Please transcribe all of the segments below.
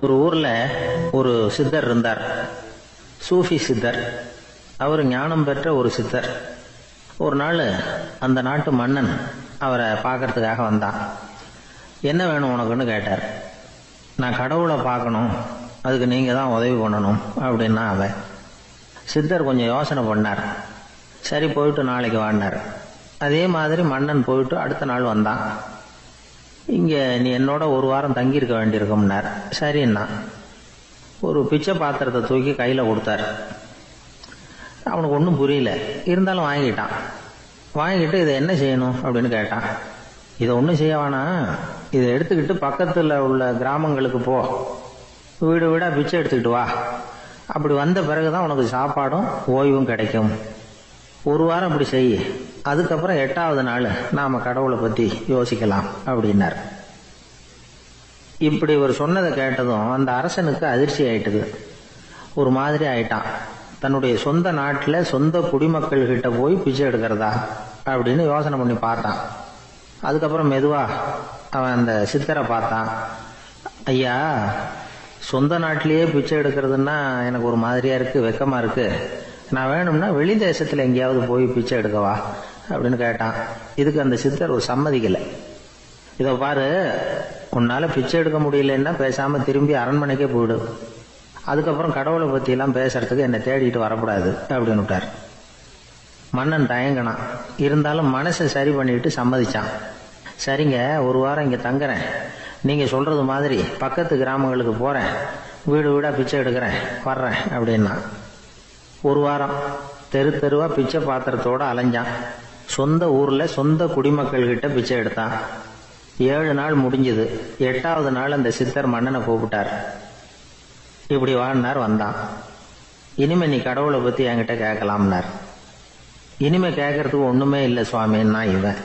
ஒரு ஊர்ல ஒரு சித்தர் இருந்தார், சூஃபி சித்தர். அவர் ஞானம் பெற்ற ஒரு சித்தர். ஒரு நாள் அந்த நாட்டு மன்னன் அவரை பார்க்கறதுக்காக வந்தான். என்ன வேணும் உனக்குன்னு கேட்டார். நான் கடவுளை பார்க்கணும், அதுக்கு நீங்க தான் உதவி பண்ணணும் அப்படின்னா அவன். சித்தர் கொஞ்சம் யோசனை பண்ணார். சரி, போயிட்டு நாளைக்கு வாடினார். அதே மாதிரி மன்னன் போயிட்டு அடுத்த நாள் வந்தான். இங்கே நீ என்னோட ஒரு வாரம் தங்கியிருக்க வேண்டியிருக்கும்னார். சரின்னா ஒரு பிச்சை பாத்திரத்தை தூக்கி கையில் கொடுத்தார். அவனுக்கு ஒன்றும் புரியல, இருந்தாலும் வாங்கிட்டான். வாங்கிட்டு இதை என்ன செய்யணும் அப்படின்னு கேட்டான். இதை ஒன்றும் செய்ய வேணாம், இதை எடுத்துக்கிட்டு பக்கத்தில் உள்ள கிராமங்களுக்கு போ, வீடு வீடாக பிச்சை எடுத்துக்கிட்டு வா. அப்படி வந்த பிறகுதான் உனக்கு சாப்பாடும் ஓய்வும் கிடைக்கும். ஒரு வாரம் அப்படி செய், அதுக்கப்புறம் 8வது நாள் நாம கடவுளை பத்தி யோசிக்கலாம் அப்படின்னார். இப்படி ஒரு சொன்னதை கேட்டதும் அந்த அரசனுக்கு அதிர்ச்சி ஆயிட்டுது. ஒரு மாதிரி ஆயிட்டான். தன்னுடைய சொந்த நாட்டில் சொந்த குடிமக்கள் கிட்ட போய் பிச்சை எடுக்கிறதா அப்படின்னு யோசனை பண்ணி பார்த்தான். அதுக்கப்புறம் மெதுவா அவன் அந்த சித்தரை பார்த்தான். ஐயா, சொந்த நாட்டிலேயே பிச்சை எடுக்கிறதுன்னா எனக்கு ஒரு மாதிரியா இருக்கு, வெக்கமா இருக்கு. நான் வேணும்னா வெளி தேசத்துல எங்கேயாவது போய் பிச்சை எடுக்கவா அப்படின்னு கேட்டான். இதுக்கு அந்த சித்தர் ஒரு சம்மதிக்கலை. இதை பாரு, உன்னால பிச்சை எடுக்க முடியலன்னா பேசாம திரும்பி அரண்மனைக்கே போயிடு. அதுக்கப்புறம் கடவுளை பத்தி எல்லாம் பேசுறதுக்கு என்னை தேடிட்டு வரக்கூடாது அப்படின்னு விட்டார். மன்னன் தயங்கினான். இருந்தாலும் மனசை சரி பண்ணிட்டு சம்மதிச்சான். சரிங்க, ஒரு வாரம் இங்க தங்குறேன், நீங்க சொல்றது மாதிரி பக்கத்து கிராமங்களுக்கு போறேன், வீடு வீடா பிச்சை எடுக்கிறேன், வர்றேன் அப்படின்னா. ஒரு வாரம் தெரு தெருவா பிச்சை பாத்திரத்தோட அலைஞ்சான். சொந்த ஊர்ல சொந்த குடிமக்கள் கிட்ட பிச்சை எடுத்தான். 7 நாள் முடிஞ்சது. 8வது நாள் அந்த சித்தர் மன்னனை கூப்பிட்டார். இப்படி வாழ்னார். வந்தான். இனிமே நீ கடவுளை பத்தி என்கிட்ட கேட்கலாம்னார். இனிமே கேட்கறதுக்கு ஒண்ணுமே இல்லை சுவாமின்னா இவன்.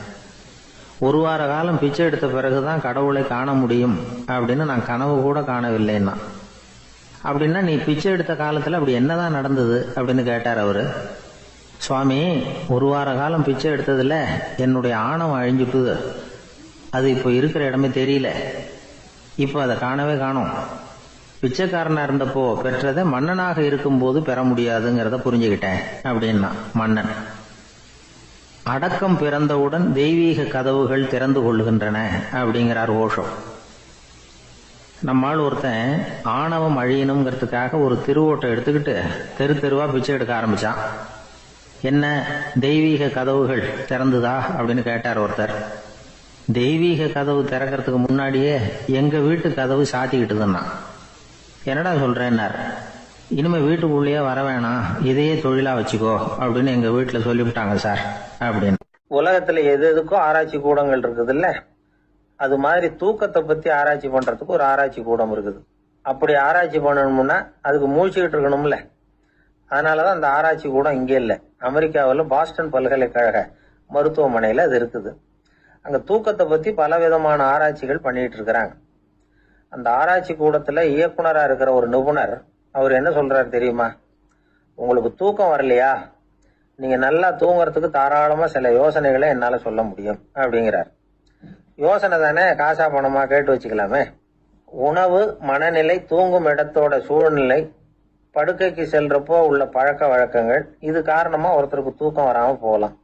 ஒரு வார காலம் பிச்சை எடுத்த பிறகுதான் கடவுளை காண முடியும் அப்படின்னு நான் கனவு கூட காணவில்லைன்னா. அப்படின்னா நீ பிச்சை எடுத்த காலத்துல அப்படி என்னதான் நடந்தது அப்படின்னு கேட்டார் அவரு. சுவாமி, ஒரு வார காலம் பிச்சை எடுத்ததுல என்னுடைய ஆணவம் அழிஞ்சுட்டுது. அது இப்போ இருக்கிற இடமே தெரியல. இப்போ அதை காணவே காணோம். பிச்சைக்காரனா இருந்தப்போ பெற்றதை மன்னனாக இருக்கும்போது பெற முடியாதுங்கிறத புரிஞ்சுக்கிட்டேன் அப்படின்னா மன்னன். அடக்கம் பிறந்தவுடன் தெய்வீக கதவுகள் திறந்து கொள்ளுகின்றன அப்படிங்கிறார் ஓஷோ. நம்மால் ஒருத்தன் ஆணவம் அழியணுங்கிறதுக்காக ஒரு திருவோட்டை எடுத்துக்கிட்டு தெரு தெருவா பிச்சை எடுக்க ஆரம்பிச்சான். என்ன, தெய்வீக கதவுகள் திறந்துதா அப்படின்னு கேட்டார் ஒருத்தர். தெய்வீக கதவு திறக்கிறதுக்கு முன்னாடியே எங்க வீட்டு கதவு சாத்திக்கிட்டுதுன்னா. என்னடா சொல்றேன்னார். இனிமே வீட்டுக்குள்ளேயே வர வேணாம், இதையே தொழிலா வச்சுக்கோ அப்படின்னு எங்க வீட்டுல சொல்லிவிட்டாங்க சார் அப்படின்னு. உலகத்துல எது எதுக்கும் ஆராய்ச்சி கூடங்கள் இருக்குது இல்ல, அது மாதிரி தூக்கத்தை பத்தி ஆராய்ச்சி பண்றதுக்கு ஒரு ஆராய்ச்சி கூடம் இருக்குது. அப்படி ஆராய்ச்சி பண்ணணும்னா அதுக்கு மூழ்கிட்டு இருக்கணும்ல. அதனாலதான் அந்த ஆராய்ச்சி கூடம் இங்கே இல்லை. அமெரிக்காவில் பாஸ்டன் பல்கலைக்கழக மருத்துவமனையில அது இருக்குது. அங்க தூக்கத்தை பத்தி பல விதமான ஆராய்ச்சிகள் பண்ணிட்டு இருக்கிறாங்க. அந்த ஆராய்ச்சி கூடத்துல இயக்குனரா இருக்கிற ஒரு நிபுணர், அவர் என்ன சொல்றாரு தெரியுமா? உங்களுக்கு தூக்கம் வரலையா, நீங்க நல்லா தூங்குறதுக்கு தாராளமா சில யோசனைகளை என்னால சொல்ல முடியும் அப்படிங்கிறார். யோசனை தானே, காசா பணமா கேட்டு வச்சுக்கலாமே. உணவு, மனநிலை, தூங்கும் இடத்தோட சூழ்நிலை, படுக்கைக்கு செல்றப்போ உள்ள பழக்க வழக்கங்கள், இது காரணமா ஒருத்தருக்கு தூக்கம் வராம போகலாம்.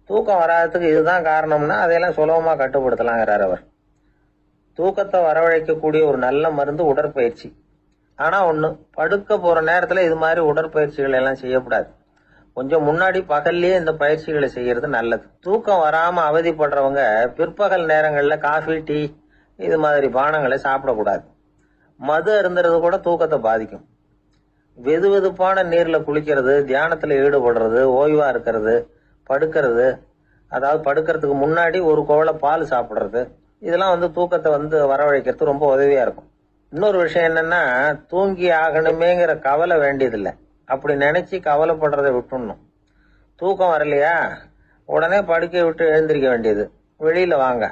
தூக்கம் வராததுக்கு இதுதான் காரணம்னா அதையெல்லாம் சுலபமா கட்டுப்படுத்தலாங்கிறார் அவர். தூக்கத்தை வரவழைக்கக்கூடிய ஒரு நல்ல மருந்து உடற்பயிற்சி. ஆனா ஒண்ணு, படுக்க போற நேரத்துல இது மாதிரி உடற்பயிற்சிகள் எல்லாம் செய்யக்கூடாது. கொஞ்சம் முன்னாடி பகல்லையே இந்த பயிற்சிகளை செய்யறது நல்லது. தூக்கம் வராம அவதிப்படுறவங்க பிற்பகல் நேரங்கள்ல காஃபி, டீ இது மாதிரி பானங்களை சாப்பிடக்கூடாது. மது அருந்துறது கூட தூக்கத்தை பாதிக்கும். வெது வெதுப்பான நீர்ல குளிக்கிறது, தியானத்துல ஈடுபடுறது, ஓய்வா இருக்கிறது, படுக்கிறது, அதாவது படுக்கிறதுக்கு முன்னாடி ஒரு கோவள பால் சாப்பிடுறது, இதெல்லாம் தூக்கத்தை வரவழைக்கிறது ரொம்ப உதவியா இருக்கும். இன்னொரு விஷயம் என்னன்னா, தூங்கி ஆகணுமேங்கிற கவலை வேண்டியதில்லை. அப்படி நினைச்சு கவலைப்படுறதை விட்டுடணும். தூக்கம் வரலையா, உடனே படுக்கையை விட்டு எழுந்திருக்க வேண்டியது. வெளியில வாங்க,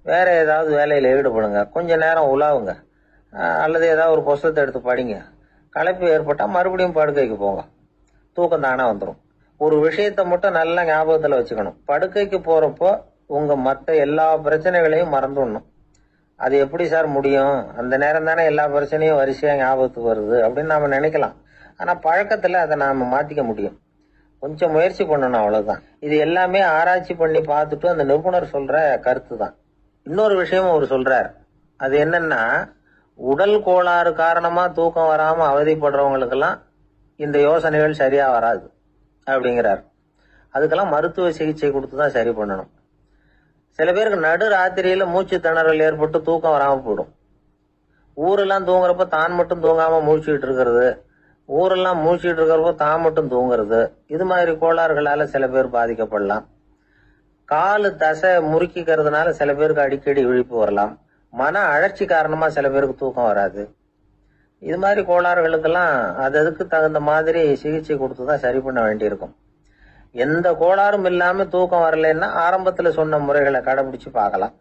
வேற ஏதாவது வேலையில ஈடுபடுங்க, கொஞ்ச நேரம் உலாவுங்க, அல்லது ஏதாவது ஒரு புஸ்தகத்தை எடுத்து படிங்க. களைப்பு ஏற்பட்டா மறுபடியும் படுக்கைக்கு போங்க, தூக்கம் தானே வந்துடும். ஒரு விஷயத்த மட்டும் நல்லா ஞாபகத்துல வச்சுக்கணும். படுக்கைக்கு போறப்போ உங்க மற்ற எல்லா பிரச்சனைகளையும் மறந்துடணும். அது எப்படி சார் முடியும், அந்த நேரம் தானே எல்லா பிரச்சனையும் வரிசையா ஞாபகத்துக்கு வருது அப்படின்னு நாம நினைக்கலாம். ஆனா பழக்கத்துல அதை நாம மாத்திக்க முடியும். கொஞ்சம் முயற்சி பண்ணணும், அவ்வளவுதான். இது எல்லாமே ஆராய்ச்சி பண்ணி பார்த்துட்டு அந்த நிபுணர் சொல்ற கருத்து தான். இன்னொரு விஷயமும் அவர் சொல்றார். அது என்னன்னா, உடல் கோளாறு காரணமா தூக்கம் வராம அவதிப்படுறவங்களுக்கெல்லாம் இந்த யோசனைகள் சரியா வராது அப்படிங்கிறார். அதுக்கெல்லாம் மருத்துவ சிகிச்சை கொடுத்துதான் சரி பண்ணணும். சில பேருக்கு நடு ராத்திரியில மூச்சு திணறல் ஏற்பட்டு தூக்கம் வராம போயிடும். ஊரெல்லாம் தூங்குறப்ப தான் மட்டும் தூங்காம மூழ்கிட்டு இருக்கிறது, ஊரெல்லாம் மூழ்கிட்டு இருக்கிறப்ப தான் மட்டும் தூங்குறது, இது மாதிரி கோளாறுகளால சில பேர் பாதிக்கப்படலாம். காலு தசை முறுக்கிக்கிறதுனால சில பேருக்கு அடிக்கடி விழிப்பு வரலாம். மன அழற்சி காரணமா சில பேருக்கு தூக்கம் வராது. இது மாதிரி கோளாறுகளுக்கெல்லாம் அதுக்கு தகுந்த மாதிரி சிகிச்சை கொடுத்துதான் சரி பண்ண வேண்டியிருக்கும். எந்த கோளாறும் இல்லாம தூக்கம் வரலன்னா ஆரம்பத்துல சொன்ன முறைகளை கடைபிடிச்சு பார்க்கலாம்.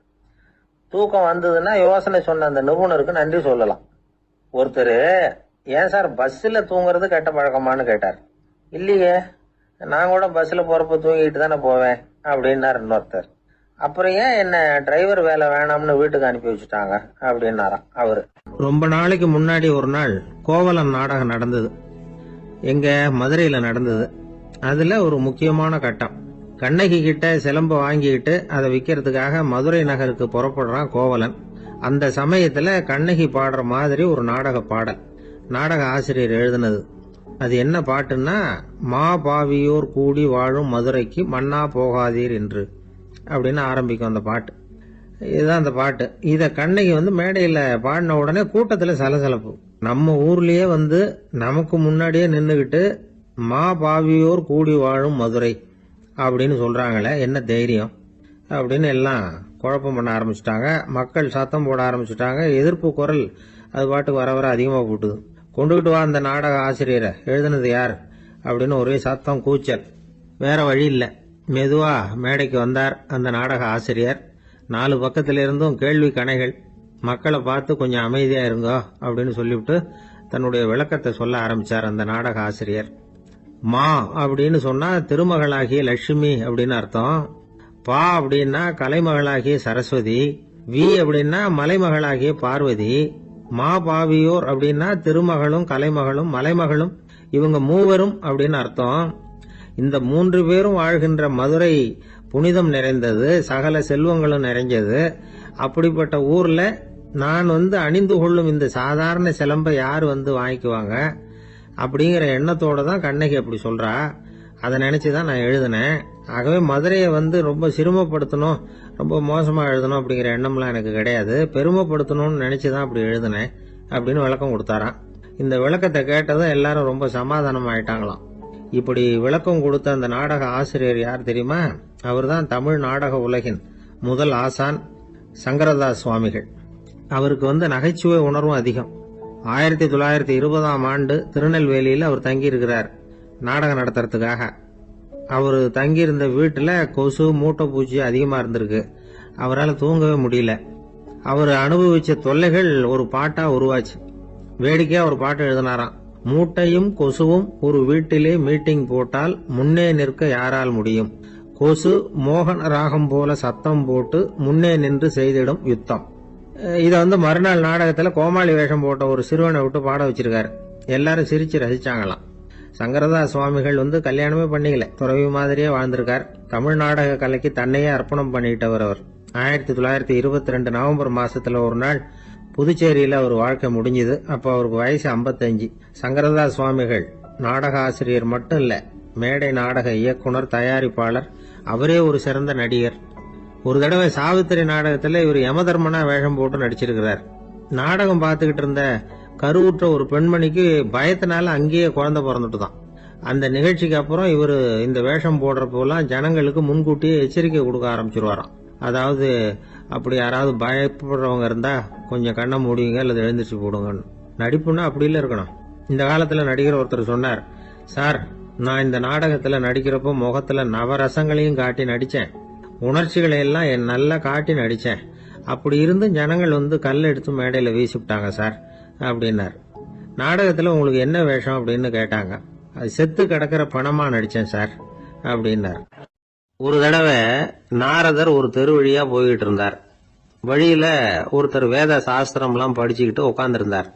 தூக்கம் வந்ததுன்னா யோசனை சொன்ன அந்த நிபுணருக்கு நன்றி சொல்லலாம். ஒருத்தர், ஏன் சார் பஸ்ல தூங்குறது கெட்ட பழக்கமானு கேட்டார். இல்லையே, நான் கூட பஸ்ல போறப்ப தூங்கிட்டு தானே போவேன் அப்படின்னாரு இன்னொருத்தர். அப்புறம் ஏன் என்ன டிரைவர் வேலை வேணாம்னு வீட்டுக்கு அனுப்பி வச்சுட்டாங்க அப்படின்னாராம் அவரு. ரொம்ப நாளைக்கு முன்னாடி ஒரு நாள் கோவலன் நாடகம் நடந்தது. எங்க மதுரையில நடந்தது. அதுல ஒரு முக்கியமான கட்டம். கண்ணகி கிட்ட சிலம்ப வாங்கிக்கிட்டு அதை விற்கிறதுக்காக மதுரை நகருக்கு புறப்படுறான் கோவலன். அந்த சமயத்துல கண்ணகி பாடுற மாதிரி ஒரு நாடக பாடல் நாடக ஆசிரியர் எழுதினது. அது என்ன பாட்டுன்னா, மா பாவியோர் கூடி வாழும் மதுரைக்கு மன்னா போகாதீர் என்று அப்படின்னு ஆரம்பிக்கும் அந்த பாட்டு. இதுதான் அந்த பாட்டு. இத கண்ணகி மேடையில பாடின உடனே கூட்டத்துல சலசலப்பு. நம்ம ஊர்லயே நமக்கு முன்னாடியே நின்னுகிட்டு மா பாவியோர் கூடி வாழும் மதுரை அப்படின்னு சொல்றாங்களே, என்ன தைரியம் அப்படின்னு எல்லாம் குழப்பம் பண்ண ஆரம்பிச்சுட்டாங்க. மக்கள் சத்தம் போட ஆரம்பிச்சுட்டாங்க. எதிர்ப்பு குரல் அது பாட்டுக்கு வர வர அதிகமாக போட்டுது. கொண்டுகிட்டு வா அந்த நாடக ஆசிரியரை, எழுதுனது யார் அப்படின்னு ஒரே சத்தம், கூச்சல். வேற வழி இல்லை. மெதுவா மேடைக்கு வந்தார் அந்த நாடக ஆசிரியர். 4 பக்கத்துல இருந்தும் கேள்வி கணைகள். மக்களை பார்த்து கொஞ்சம் அமைதியா இருங்கோ அப்படின்னு சொல்லிவிட்டு தன்னுடைய விளக்கத்தை சொல்ல ஆரம்பிச்சார் அந்த நாடக ஆசிரியர். மா அப்படின்னு சொன்னா திருமகளாகிய லட்சுமி அப்படின்னு அர்த்தம். பா அப்படின்னா கலைமகளாகிய சரஸ்வதி. வி அப்படின்னா மலைமகளாகிய பார்வதி. மா பாவியோர் அப்படின்னா திருமகளும் கலைமகளும் மலைமகளும், இவங்க மூவரும் அப்படின்னு அர்த்தம். இந்த 3 பேரும் வாழ்கின்ற மதுரை புனிதம் நிறைந்தது, சகல செல்வங்களும் நிறைஞ்சது. அப்படிப்பட்ட ஊர்ல நான் அணிந்து கொள்ளும் இந்த சாதாரண சிலம்பை யார் வாங்கிக்குவாங்க அப்படிங்கிற எண்ணத்தோட தான் கண்ணகி அப்படி சொல்றா. அதை நினைச்சுதான் நான் எழுதினேன். ஆகவே மதுரையை ரொம்ப சிரமப்படுத்தணும், ரொம்ப மோசமா எழுதணும் அப்படிங்கிற எண்ணம்லாம் எனக்கு கிடையாது. பெருமைப்படுத்தணும்னு நினைச்சுதான் அப்படி எழுதினேன் அப்படின்னு விளக்கம் கொடுத்தாராம். இந்த விளக்கத்தை கேட்டதும் எல்லாரும் ரொம்ப சமாதானம் ஆயிட்டாங்களாம். இப்படி விளக்கம் கொடுத்த அந்த நாடக ஆசிரியர் யார் தெரியுமா? அவர்தான் தமிழ் நாடக உலகின் முதல் ஆசான் சங்கரதாஸ் சுவாமிகள். அவருக்கு நகைச்சுவை உணர்வும் அதிகம். 1920ஆம் ஆண்டு திருநெல்வேலியில் அவர் தங்கியிருக்கிறார் நாடகம் நடத்துறதுக்காக. அவர் தங்கியிருந்த வீட்டுல கொசு மூட்டை பூச்சி அதிகமா இருந்திருக்கு. அவரால் தூங்கவே முடியல. அவர் அனுபவிச்ச தொல்லைகள் ஒரு பாட்டா உருவாச்சு. வேடிக்கையா ஒரு பாட்டு எழுதினாராம். மூட்டையும் கொசுவும் ஒரு வீட்டிலே மீட்டிங் போட்டால் முன்னே நிற்க யாரால் முடியும்? கொசு மோகன ராகம் போல சத்தம் போட்டு முன்னே நின்று செய்திடும் யுத்தம். இத மறுநாள் நாடகத்துல கோமாளி வேஷம் போட்ட ஒரு சிறுவனை விட்டு பாட வச்சிருக்காரு. எல்லாரும் சிரிச்சு ரசிச்சாங்களாம். சங்கரதாஸ் சுவாமிகள் கல்யாணமே பண்ணிக்கல, துறவி மாதிரியே வாழ்ந்திருக்கார். தமிழ் நாடக கலைக்கு தன்னையே அர்ப்பணம் பண்ணிட்டவர் அவர். 1922 நவம்பர் மாசத்துல ஒரு நாள் புதுச்சேரியில அவர் வாழ்க்கை முடிஞ்சது. அப்ப அவருக்கு வயசு 55. சங்கரதாஸ் சுவாமிகள் நாடக ஆசிரியர் மட்டும் இல்ல, மேடை நாடக இயக்குனர், தயாரிப்பாளர். அவரே ஒரு சிறந்த நடிகர். ஒரு தடவை சாவித்திரி நாடகத்துல இவர் யமதர்மனா வேஷம் போட்டு நடிச்சிருக்கிறார். நாடகம் பார்த்துக்கிட்டு இருந்த கருவுற்ற ஒரு பெண்மணிக்கு பயத்தினால அங்கேயே குழந்தை பிறந்துட்டுதான். அந்த நிகழ்ச்சிக்கு அப்புறம் இவர் இந்த வேஷம் போடுறப்போலாம் ஜனங்களுக்கு முன்கூட்டியே எச்சரிக்கை கொடுக்க ஆரம்பிச்சிருவாராம். அதாவது அப்படி யாராவது பயப்படுறவங்க இருந்தா கொஞ்சம் கண்ணை மூடிங்க அல்லது எழுந்திரிச்சு போடுங்கன்னு. நடிப்புன்னா அப்படில இருக்கணும். இந்த காலத்துல நடிகர் ஒருத்தர் சொன்னார், சார் நான் இந்த நாடகத்துல நடிக்கிறப்போ முகத்துல நவரசங்களையும் காட்டி நடிச்சேன், உணர்ச்சிகளை எல்லாம் நல்லா காட்டி நடிச்சேன். அப்படி இருந்து ஜனங்கள் கல் எடுத்து மேடையில வீசிவிட்டாங்க சார் அப்படின்னார். நாடகத்துல உங்களுக்கு என்ன வேஷம் அப்படின்னு கேட்டாங்க. அது செத்து கிடக்கிற பணமா நடிச்சேன் சார் அப்படின்னார். ஒரு தடவை நாரதர் ஒரு தெரு வழியா போய்கிட்டு இருந்தார். வழியில ஒருத்தர் வேத சாஸ்திரம்லாம் படிச்சுக்கிட்டு உட்காந்துருந்தார்.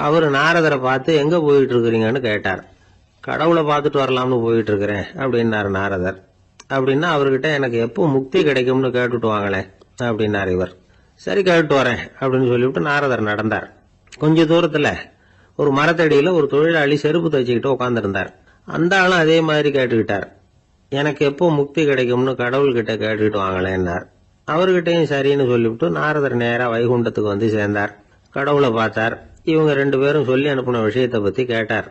அவரு நாரதரை பார்த்து எங்க போயிட்டு இருக்கிறீங்கன்னு கேட்டார். கடவுளை பார்த்துட்டு வரலாம்னு போயிட்டு இருக்கிறேன் அப்படின்னாரு நாரதர். அப்படின்னா அவர்கிட்ட எனக்கு எப்போ முக்தி கிடைக்கும்னு கேட்டுட்டு வாங்களேன் அப்படின்னாரு இவர். சரி கேட்டு வரேன் அப்படின்னு சொல்லிவிட்டு நாரதர் நடந்தார். கொஞ்ச தூரத்துல ஒரு மரத்தடியில ஒரு தொழிலாளி செருப்பு தைச்சுக்கிட்டு உட்காந்துருந்தார். அந்த ஆளும் அதே மாதிரி கேட்டுக்கிட்டார். எனக்கு எப்போ முக்தி கிடைக்கும்னு கடவுள்கிட்ட கேட்டுக்கிட்டு வாங்களேன்னார். அவர்கிட்டையும் சரின்னு சொல்லிவிட்டு நாரதர் நேரா வைகுண்டத்துக்கு வந்து சேர்ந்தார். கடவுளை பார்த்தார். இவங்க 2 பேரும் சொல்லி அனுப்பின விஷயத்தை பத்தி கேட்டார்.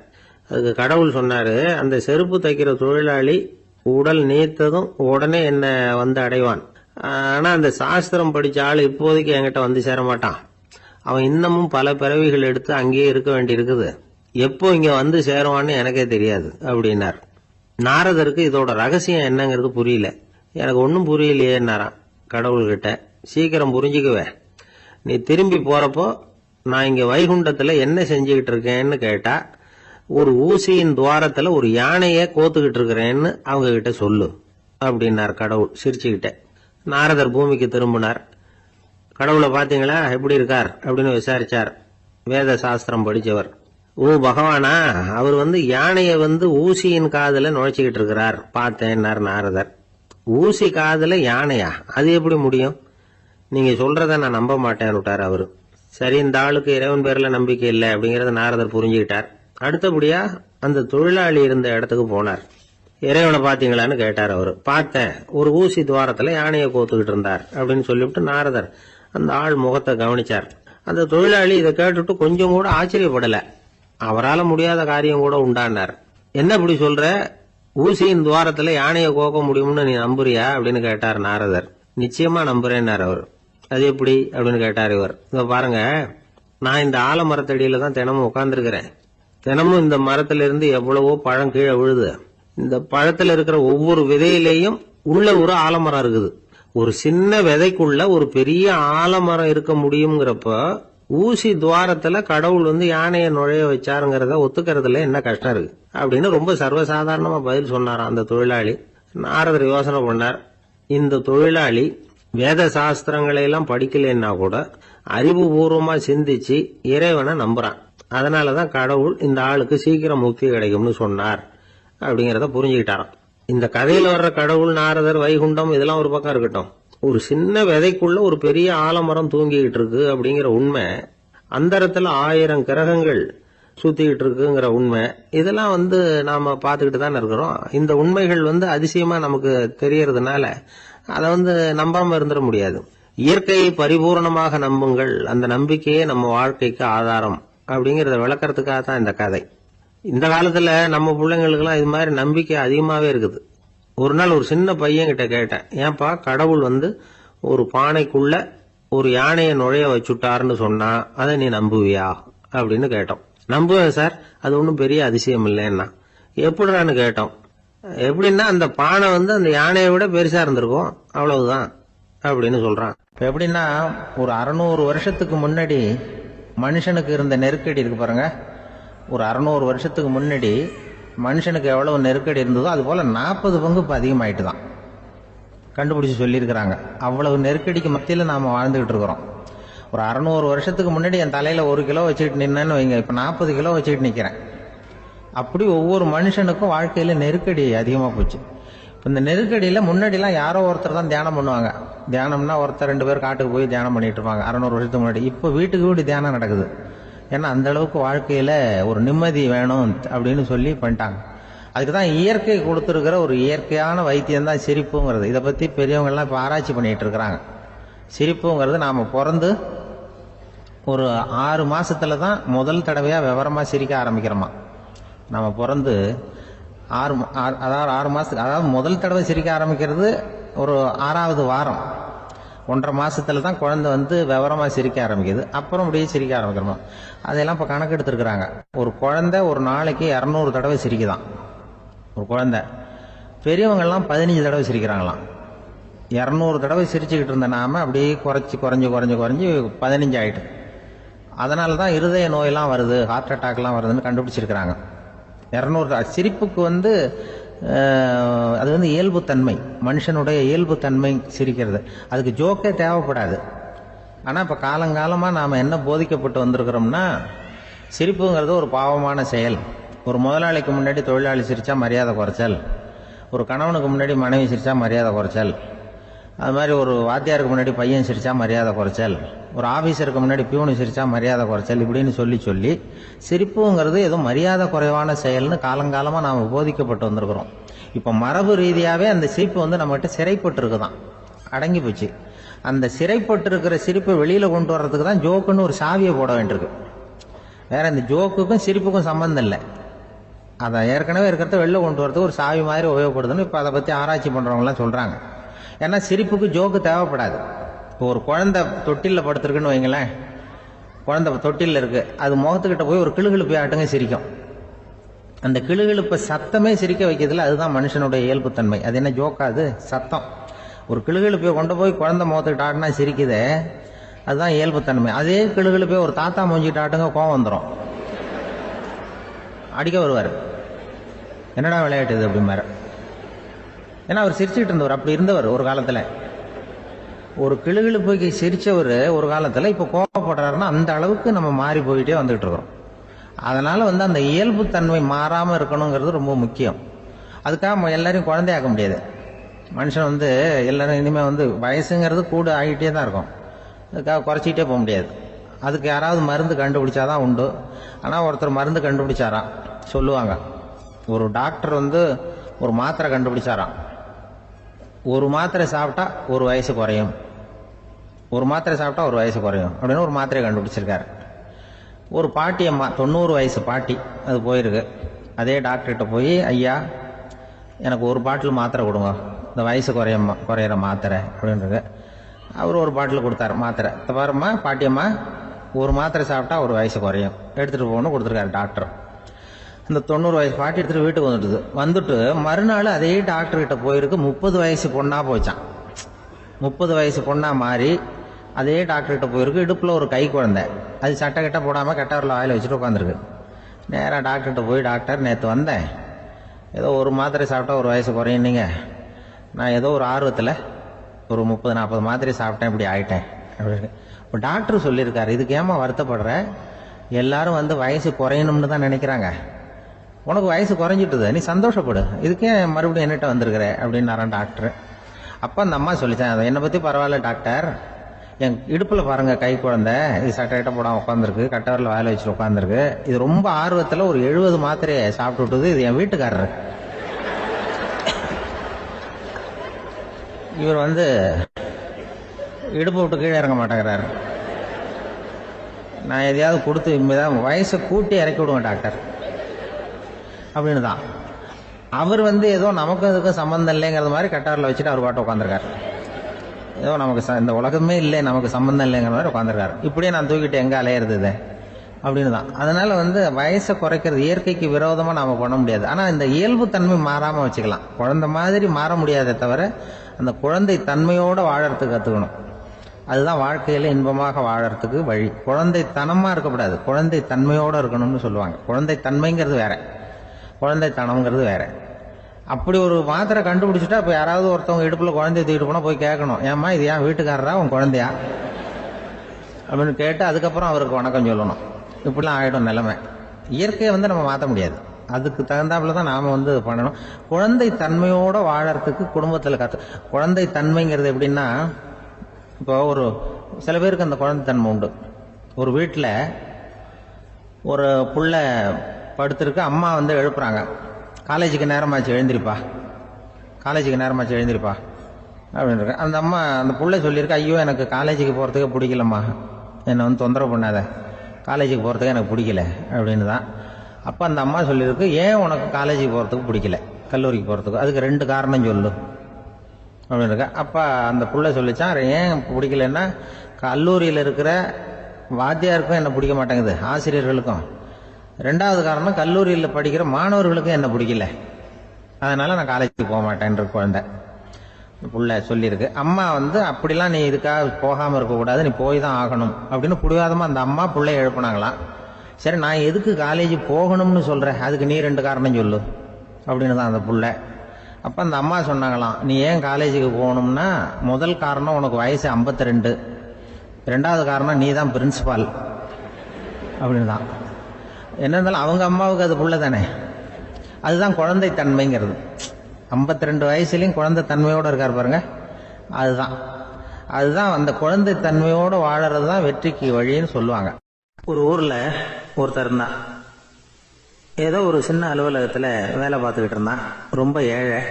அதுக்கு கடவுள் சொன்னாரு, அந்த செருப்பு தைக்கிற தொழிலாளி உடல் நீத்ததும் உடனே என்ன வந்து அடைவான். ஆனா அந்த சாஸ்திரம் படிச்ச ஆள் இப்போதைக்கு என்கிட்ட வந்து சேர மாட்டான். அவன் இன்னமும் பல பிறவிகள் எடுத்து அங்கேயே இருக்க வேண்டி இருக்குது. எப்போ இங்க வந்து சேருவான்னு எனக்கே தெரியாது அப்படின்னார். நாரதருக்கு இதோட ரகசியம் என்னங்கிறது புரியல. எனக்கு ஒன்னும் புரியலையேன்னாராம் கடவுள்கிட்ட. சீக்கிரம் புரிஞ்சுக்குவேன், நீ திரும்பி போறப்போ நான் இங்க வைகுண்டத்துல என்ன செஞ்சுக்கிட்டு இருக்கேன்னு கேட்டா, ஒரு ஊசியின் துவாரத்துல ஒரு யானைய கோத்துக்கிட்டு இருக்கிறேன்னு அவங்க கிட்ட சொல்லு அப்படின்னார் கடவுள் சிரிச்சுக்கிட்ட. நாரதர் பூமிக்கு திரும்பினார். கடவுளை பாத்தீங்களா எப்படி இருக்கார் அப்படின்னு விசாரிச்சார். வேத சாஸ்திரம் படிச்சவர். ஓ பகவானா, அவர் யானைய ஊசியின் காதுல நுழைச்சுக்கிட்டு இருக்கிறார் பார்த்தேன்னார் நாரதர். ஊசி காதுல யானையா? அது எப்படி முடியும்? நீங்க சொல்றத நான் நம்ப மாட்டேன்னு விட்டார் அவரு. சரி, இந்த ஆளுக்கு இறைவன் பேர்ல நம்பிக்கை இல்லை அப்படிங்கறத நாரதர் புரிஞ்சுக்கிட்டார். அடுத்தபடியா அந்த தொழிலாளி இருந்த இடத்துக்கு போனார். இறைவனை பாத்தீங்களான்னு கேட்டார் அவரு. பார்த்தேன், ஒரு ஊசி துவாரத்துல யானையை கோத்துக்கிட்டு இருந்தார் அப்படின்னு சொல்லிவிட்டு நாரதர் அந்த ஆள் முகத்தை கவனிச்சார். அந்த தொழிலாளி இதை கேட்டுட்டு கொஞ்சம் கூட ஆச்சரியப்படல. அவரால் முடியாத காரியம் கூட உண்டானார். என்ன இப்படி சொல்ற? ஊசியின் துவாரத்துல யானையை கோக்க முடியும்னு நீ நம்புறியா அப்படின்னு கேட்டார் நாரதர். நிச்சயமா நம்புறேன்னார் அவர். அது எப்படி அப்படின்னு கேட்டார் இவர். இங்க பாருங்க, நான் இந்த ஆலமரத்தடியில தான் தினமும் உட்கார்ந்துருக்கிறேன். தினமும் இந்த மரத்துல இருந்து எவ்வளவோ பழம் கீழே விழுது. இந்த பழத்துல இருக்கிற ஒவ்வொரு விதையிலையும் உள்ள ஒரு ஆலமரம் இருக்குது. ஒரு சின்ன விதைக்குள்ள ஒரு பெரிய ஆலமரம் இருக்க முடியுங்கிறப்ப ஊசி துவாரத்துல கடவுள் யானையை நுழைய வச்சாருங்கிறத ஒத்துக்கிறதுல என்ன கஷ்டம் இருக்கு அப்படின்னு ரொம்ப சர்வசாதாரணமா பதில் சொன்னாராம் அந்த தொழிலாளி. நாரதர் யோசனை பண்ணார். இந்த தொழிலாளி வேத சாஸ்திரங்களை எல்லாம் படிக்கலன்னா கூட அறிவுபூர்வமா சிந்திச்சு இறைவனை நம்புறான். அதனாலதான் கடவுள் இந்த ஆளுக்கு சீக்கிரம் முக்தி கிடைக்கும்னு சொன்னார் அப்படிங்கறத புரிஞ்சுக்கிட்டாராம். இந்த கதையில வர்ற கடவுள், நாரதர், வைகுண்டம் இதெல்லாம் ஒரு பக்கம் இருக்கட்டும், ஒரு சின்ன விதைக்குள்ள ஒரு பெரிய ஆலமரம் தூங்கிக்கிட்டு இருக்கு அப்படிங்கிற உண்மை, அந்தரத்துல 1000 கிரகங்கள் சுத்திக்கிட்டு இருக்குங்கிற உண்மை, இதெல்லாம் நாம பாத்துக்கிட்டு தானே இருக்கிறோம். இந்த உண்மைகள் அதிசயமா நமக்கு தெரியறதுனால அதை நம்பாம இருந்துட முடியாது. இயற்கையை பரிபூர்ணமாக நம்புங்கள், அந்த நம்பிக்கையே நம்ம வாழ்க்கைக்கு ஆதாரம் அப்படிங்கறத விளக்கறதுக்காக தான் இந்த கதை. இந்த காலத்துல நம்ம பிள்ளைங்களுக்கு எல்லாம் இது மாதிரி நம்பிக்கை அதிகமாவே இருக்குது. ஒரு நாள் ஒரு சின்ன பையன் கிட்ட கேட்டேன், ஏன்பா கடவுள் ஒரு பானைக்குள்ள ஒரு யானையை நுழைய வச்சுட்டாருன்னு சொன்னா அதை நீ நம்புவியா அப்படின்னு கேட்டோம். நம்புவேன் சார், அது ஒன்றும் பெரிய அதிசயம் இல்லைன்னா. எப்படின்னு கேட்டோம். எப்படின்னா அந்த பானை அந்த யானையை விட பெருசா இருந்திருக்கும், அவ்வளவுதான் அப்படின்னு சொல்றான். எப்படின்னா ஒரு 600 வருஷத்துக்கு முன்னாடி மனுஷனுக்கு இருந்த நெருக்கடி இருக்கு பாருங்க. ஒரு 600 வருஷத்துக்கு முன்னாடி மனுஷனுக்கு எவ்வளவு நெருக்கடி இருந்ததோ அது போல 40 பங்கு இப்ப அதிகமாயிட்டு தான் கண்டுபிடிச்சு சொல்லியிருக்கிறாங்க. அவ்வளவு நெருக்கடிக்கு மத்தியில நாம வாழ்ந்துகிட்டு இருக்கிறோம். ஒரு 600 வருஷத்துக்கு முன்னாடி என் தலையில 1 கிலோ வச்சுக்கிட்டு நின்னேன்னு வைங்க, இப்ப 40 கிலோ வச்சுக்கிட்டு நிக்கிறேன். அப்படி ஒவ்வொரு மனுஷனுக்கும் வாழ்க்கையில நெருக்கடி அதிகமா போச்சு. இந்த நெருக்கடியில முன்னாடிலாம் யாரோ ஒருத்தர் தான் தியானம் பண்ணுவாங்க. தியானம்னா ஒருத்தர் 2 பேர் காட்டுக்கு போய் தியானம் பண்ணிட்டு இருப்பாங்க 600 வருஷத்துக்கு முன்னாடி. இப்ப வீட்டுக்கு வீடு தியானம் நடக்குது. ஏன்னா அந்த அளவுக்கு வாழ்க்கையில ஒரு நிம்மதி வேணும் அப்படின்னு சொல்லி பண்ணிட்டாங்க. அதுக்குதான் இயற்கை கொடுத்துருக்கிற ஒரு இயற்கையான வைத்தியம் தான் சிரிப்புங்கிறது. இதை பத்தி பெரியவங்க எல்லாம் இப்ப ஆராய்ச்சி பண்ணிட்டு இருக்கிறாங்க. சிரிப்புங்கிறது நாம பிறந்து ஒரு 6 மாசத்துல தான் முதல் தடவையா விவரமா சிரிக்க ஆரம்பிக்கிறோமா. நம்ம பிறந்து 6 மாசத்துக்கு, அதாவது முதல் தடவை சிரிக்க ஆரம்பிக்கிறது ஒரு 6வது வாரம், 1.5 மாசத்துல தான் குழந்தை விவரமா சிரிக்க ஆரம்பிக்குது. அப்புறம் அப்படியே சிரிக்க ஆரம்பிக்கிறோம். அதெல்லாம் இப்ப கணக்கு எடுத்திருக்கிறாங்க. ஒரு குழந்தை ஒரு நாளைக்கு 200 தடவை சிரிக்குதான் ஒரு குழந்தை. பெரியவங்க எல்லாம் 15 தடவை சிரிக்கிறாங்களாம். 200 தடவை சிரிச்சுக்கிட்டு இருந்த நாம அப்படியே குறைஞ்சி 15 ஆயிட்டு. அதனாலதான் இருதய நோயெல்லாம் வருது, ஹார்ட் அட்டாக் எல்லாம் வருதுன்னு கண்டுபிடிச்சிருக்கிறாங்க. 200 சிரிப்புக்கு அது இயல்பு தன்மை, மனுஷனுடைய இயல்பு தன்மை சிரிக்கிறது. அதுக்கு ஜோக்கே தேவைப்படாது. ஆனால் இப்போ காலங்காலமாக நாம் என்ன போதிக்கப்பட்டு வந்திருக்கிறோம்னா, சிரிப்புங்கிறது ஒரு பாவமான செயல். ஒரு முதலாளிக்கு முன்னாடி தொழிலாளி சிரித்தா மரியாதை குறைச்சல், ஒரு கணவனுக்கு முன்னாடி மனைவி சிரித்தா மரியாதை குறைச்சல், அது மாதிரி ஒரு வாத்தியாருக்கு முன்னாடி பையன் சிரித்தா மரியாதை குறைச்சல், ஒரு ஆஃபீஸருக்கு முன்னாடி பியூனு சிரித்தா மரியாதை குறைச்சல், இப்படின்னு சொல்லி சிரிப்புங்கிறது ஏதோ மரியாதை குறைவான செயல்னு காலங்காலமாக நாம் போதிக்கப்பட்டு வந்திருக்கிறோம். இப்போ மரபு ரீதியாகவே அந்த சிரிப்பு வந்து நம்மகிட்ட சிறைப்பட்டு இருக்குதான், அடங்கி போச்சு. அந்த சிறைப்பட்டு இருக்கிற சிரிப்பை வெளியில் கொண்டு வர்றதுக்கு தான் ஜோக்குன்னு ஒரு சாவியை போட வேண்டியிருக்கு. வேற இந்த ஜோக்குக்கும் சிரிப்புக்கும் சம்மந்தம் இல்லை. அதை ஏற்கனவே இருக்கிறத வெளில கொண்டு வரதுக்கு ஒரு சாவி மாதிரி உபயோகப்படுதுன்னு இப்போ அதை பற்றி ஆராய்ச்சி பண்ணுறவங்களாம் சொல்கிறாங்க. ஏன்னா சிரிப்புக்கு ஜோக்கு தேவைப்படாது. இப்போ ஒரு குழந்தை தொட்டிலில் படுத்துருக்குன்னு வைங்களேன், குழந்தை தொட்டிலில் இருக்குது, அது முகத்துக்கிட்ட போய் ஒரு கிளுகிழுப்பை ஆட்டுங்க சிரிக்கும். அந்த கிளுகிழுப்பை சத்தமே சிரிக்க வைக்கிறதுல அதுதான் மனுஷனுடைய இயல்புத்தன்மை. அது என்ன ஜோக்காது? சத்தம். ஒரு கிளுகிழுப்பையை கொண்டு போய் குழந்தை முகத்துக்கிட்ட ஆட்டினா சிரிக்குதே, அதுதான் இயல்புத்தன்மை. அதே கிளுகிழுப்பையை ஒரு தாத்தா மூஞ்சிட்டு ஆட்டுங்க, கோவம் வந்துடும், அடிக்க வருவார். என்னடா விளையாட்டு இது அப்படிமாரு. ஏன்னா அவர் சிரிச்சுக்கிட்டு இருந்தவர், அப்படி இருந்தவர் ஒரு காலத்தில். ஒரு கிளுகிழுப்புக்கு சிரிச்சவர் ஒரு காலத்தில் இப்போ கோவப்படுறாருன்னா அந்த அளவுக்கு நம்ம மாறி போயிட்டே வந்துகிட்டு இருக்கிறோம். அதனால வந்து அந்த இயல்புத்தன்மை மாறாமல் இருக்கணுங்கிறது ரொம்ப முக்கியம். அதுக்காக எல்லாரையும் குழந்தையாக்க முடியாது. மனுஷன் வந்து எல்லாரும் இனிமேல் வந்து வயசுங்கிறது கூட ஆகிட்டே தான் இருக்கும். அதுக்காக குறைச்சிக்கிட்டே போக முடியாது. அதுக்கு யாராவது மருந்து கண்டுபிடிச்சாதான் உண்டு. ஆனால் ஒருத்தர் மருந்து கண்டுபிடிச்சாராம், சொல்லுவாங்க. ஒரு டாக்டர் வந்து ஒரு மாத்திரை கண்டுபிடிச்சாராம். ஒரு மாத்திரை சாப்பிட்டா ஒரு வயசு குறையும், ஒரு மாத்திரை சாப்பிட்டா ஒரு வயசு குறையும் அப்படின்னு ஒரு மாத்திரையை கண்டுபிடிச்சிருக்காரு. ஒரு பாட்டி அம்மா, 90 வயசு பாட்டி, அது போயிருக்கு. அதே டாக்டர்கிட்ட போய், ஐயா எனக்கு ஒரு பாட்டில் மாத்திரை கொடுங்க, இந்த வயசு குறையிற மாத்திரை அப்படின்றது. அவர் ஒரு பாட்டில் கொடுத்தாரு மாத்திரை. பாரும்மா பாட்டியம்மா, ஒரு மாத்திரை சாப்பிட்டா ஒரு வயசு குறையும், எடுத்துகிட்டு போகணும்னு கொடுத்துருக்காரு டாக்டர். இந்த 90 வயசு பாட்டி எடுத்துகிட்டு வீட்டுக்கு வந்துட்டு மறுநாள் அதே டாக்டர்கிட்ட போயிருக்கு. 30 வயசு பொண்ணாக போச்சான். 30 வயசு பொண்ணாக மாறி அதே டாக்டர்கிட்ட போயிருக்கு. இடுப்பில் ஒரு கை குழந்தை, அது சட்டை கட்ட போடாமல் கட்டவரில் வாயில் வச்சுட்டு உட்காந்துருக்கு. நேராக டாக்டர்கிட்ட போய், டாக்டர் நேற்று வந்தேன், ஏதோ ஒரு மாத்திரை சாப்பிட்டா ஒரு வயசு குறையுன்னீங்க, நான் ஏதோ ஒரு ஆர்வத்தில் ஒரு 30-40 மாத்திரை சாப்பிட்டேன், இப்படி ஆகிட்டேன் அப்படின்னு. இப்போ டாக்டர் சொல்லியிருக்காரு, இதுக்கு ஏமா வருத்தப்படுற, எல்லாரும் வந்து வயசு குறையணும்னு தான் நினைக்கிறாங்க, உனக்கு வயசு குறைஞ்சிட்டுது, நீ சந்தோஷப்படு, இதுக்கே மறுபடியும் என்னட்ட வந்திருக்கிற அப்படின்னாரான் டாக்டர். அப்போ அந்த அம்மா சொல்லிச்சேன், அதை என்னை பற்றி பரவாயில்ல டாக்டர், என் இடுப்பில் பாருங்கள் கை குழந்தை, இது சட்டை கிட்ட போடாமல் உட்காந்துருக்கு, கட்டவரில் வாயில் வச்சுட்டு உட்காந்துருக்கு, இது ரொம்ப ஆர்வத்தில் ஒரு 70 மாத்திரையை சாப்பிட்டு விட்டுது, இது என் வீட்டுக்காரரு. இவர் வந்து இடுப்பு விட்டு கீழே இறங்க மாட்டேங்கிறாரு. நான் எதையாவது கொடுத்து இனிமேதான் வயசை கூட்டி இறக்கி விடுவேன் டாக்டர் அப்படின்னு தான். அவர் வந்து ஏதோ நமக்கு அதுக்கும் சம்மந்தம் இல்லைங்கிறது மாதிரி கட்டாரில் வச்சுட்டு அவர் பாட்டு உட்காந்துருக்காரு. ஏதோ நமக்கு இந்த உலகமே இல்லை, நமக்கு சம்மந்தம் இல்லைங்கிற மாதிரி உட்காந்துருக்காரு. இப்படியே நான் தூக்கிட்டு எங்கே அலையிறது இது அப்படின்னு தான். அதனால வந்து வயசை குறைக்கிறது இயற்கைக்கு விரோதமாக நாம் பண்ண முடியாது. ஆனால் இந்த இயல்பு தன்மை மாறாமல் வச்சுக்கலாம். குழந்தை மாதிரி மாற முடியாதே தவிர அந்த குழந்தை தன்மையோடு வாழறதுக்கு கற்றுக்கணும். அதுதான் வாழ்க்கையில் இன்பமாக வாழறதுக்கு வழி. குழந்தைத்தனமாக இருக்கக்கூடாது, குழந்தை தன்மையோடு இருக்கணும்னு சொல்லுவாங்க. குழந்தை தன்மைங்கிறது வேற, குழந்தைத்தனம்ங்கிறது வேற. அப்படி ஒரு மாத்திரை கண்டுபிடிச்சிட்டா இப்போ யாராவது ஒருத்தவங்க இடுப்பில் குழந்தைய தூக்கிட்டு போனால் போய் கேட்கணும், ஏம்மா இது ஏன் வீட்டுக்காரரா உன் குழந்தையா அப்படின்னு கேட்டு அதுக்கப்புறம் அவருக்கு வணக்கம் சொல்லணும். இப்படிலாம் ஆகிடும் நிலைமை. இயற்கையை வந்து நம்ம மாற்ற முடியாது, அதுக்கு தகுந்தாப்புல தான் நாம் வந்து பண்ணணும். குழந்தை தன்மையோடு வாழறதுக்கு குடும்பத்தில் குழந்தை தன்மைங்கிறது எப்படின்னா, இப்போ ஒரு சில பேருக்கு அந்த குழந்தை தன்மை உண்டு. ஒரு வீட்டில் ஒரு புள்ள படுத்திருக்கு, அம்மா வந்து எழுப்புறாங்க, காலேஜுக்கு நேரமாச்சு எழுந்திருப்பா, காலேஜுக்கு நேரமாச்சு எழுந்திருப்பா அப்படின்னு. அந்த அம்மா அந்த புள்ள சொல்லியிருக்கு, ஐயோ எனக்கு காலேஜுக்கு போகிறதுக்கே பிடிக்கலம்மா, என்னை வந்து தொந்தரவு பண்ணாத, காலேஜுக்கு போகிறதுக்கு எனக்கு பிடிக்கல அப்படின்னு தான். அப்போ அந்த அம்மா சொல்லியிருக்கு, ஏன் உனக்கு காலேஜுக்கு போகிறதுக்கு பிடிக்கல, கல்லூரிக்கு போகிறதுக்கு, அதுக்கு 2 காரணம் சொல்லு அப்படின்னு இருக்கா. அப்போ அந்த புள்ள சொல்லிச்சான், ஏன் பிடிக்கலன்னா, கல்லூரியில் இருக்கிற வாத்தியாருக்கும் என்ன பிடிக்க மாட்டேங்குது, ஆசிரியர்களுக்கும். 2வது காரணம், கல்லூரியில் படிக்கிற மாணவர்களுக்கும் என்ன பிடிக்கல, அதனால நான் காலேஜுக்கு போக மாட்டேன்ற குழந்தை புள்ள சொல்லியிருக்கு. அம்மா வந்து அப்படிலாம் நீ இதுக்காக போகாமல் இருக்கக்கூடாது, நீ போய் தான் ஆகணும் அப்படின்னு புடிவாதமாக அந்த அம்மா பிள்ளைய எழுப்புனாங்களாம். சரி நான் எதுக்கு காலேஜ் போகணும்னு சொல்கிறேன், அதுக்கு நீ 2 காரணம் சொல்லு அப்படின்னு தான் அந்த புள்ள. அப்போ அந்த அம்மா சொன்னாங்களாம், நீ ஏன் காலேஜுக்கு போகணும்னா, முதல் காரணம் உனக்கு வயசு 52, ரெண்டாவது காரணம் நீ தான் பிரின்சிபால் அப்படின்னு தான். என்ன இருந்தாலும் அவங்க அம்மாவுக்கு அது புள்ள தானே. அதுதான் குழந்தை தன்மைங்கிறது. 52 வயசுலையும் குழந்தை தன்மையோடு இருக்கார் பாருங்க. அதுதான் அந்த குழந்தை தன்மையோடு வாழறது தான் வெற்றிக்கு வழின்னு சொல்லுவாங்க. ஒரு ஊரில் ஒருத்தர் இருந்தான். ஏதோ ஒரு சின்ன அலுவலகத்தில் வேலை பார்த்துக்கிட்டு இருந்தான். ரொம்ப ஏழை.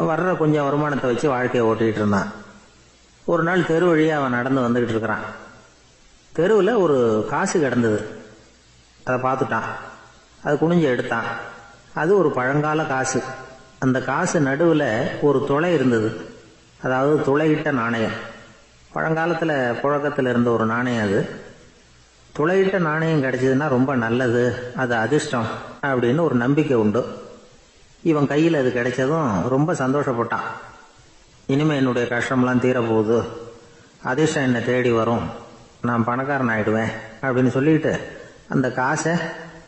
வர்ற கொஞ்சம் வருமானத்தை வச்சு வாழ்க்கையை ஓட்டிகிட்டு இருந்தான். ஒரு நாள் தெரு வழியாக அவன் நடந்து வந்துக்கிட்டு இருக்கிறான். தெருவில் ஒரு காசு கிடந்தது. அதை பார்த்துட்டான். அது குனிஞ்சு எடுத்தான். அது ஒரு பழங்கால காசு. அந்த காசு நடுவில் ஒரு துளை இருந்தது. அதாவது துளையிட்ட நாணயம். பழங்காலத்தில் புழக்கத்தில் இருந்த ஒரு நாணயம் அது. துளையிட்ட நாணயம் கிடைச்சதுன்னா ரொம்ப நல்லது, அது அதிர்ஷ்டம் அப்படின்னு ஒரு நம்பிக்கை உண்டு. இவன் கையில் அது கிடைச்சதும் ரொம்ப சந்தோஷப்பட்டான். இனிமேல் என்னுடைய கஷ்டம்லாம் தீரப்போகுது, அதிர்ஷ்டம் என்னை தேடி வரும், நான் பணக்காரன் ஆகிடுவேன் அப்படின்னு சொல்லிட்டு அந்த காசை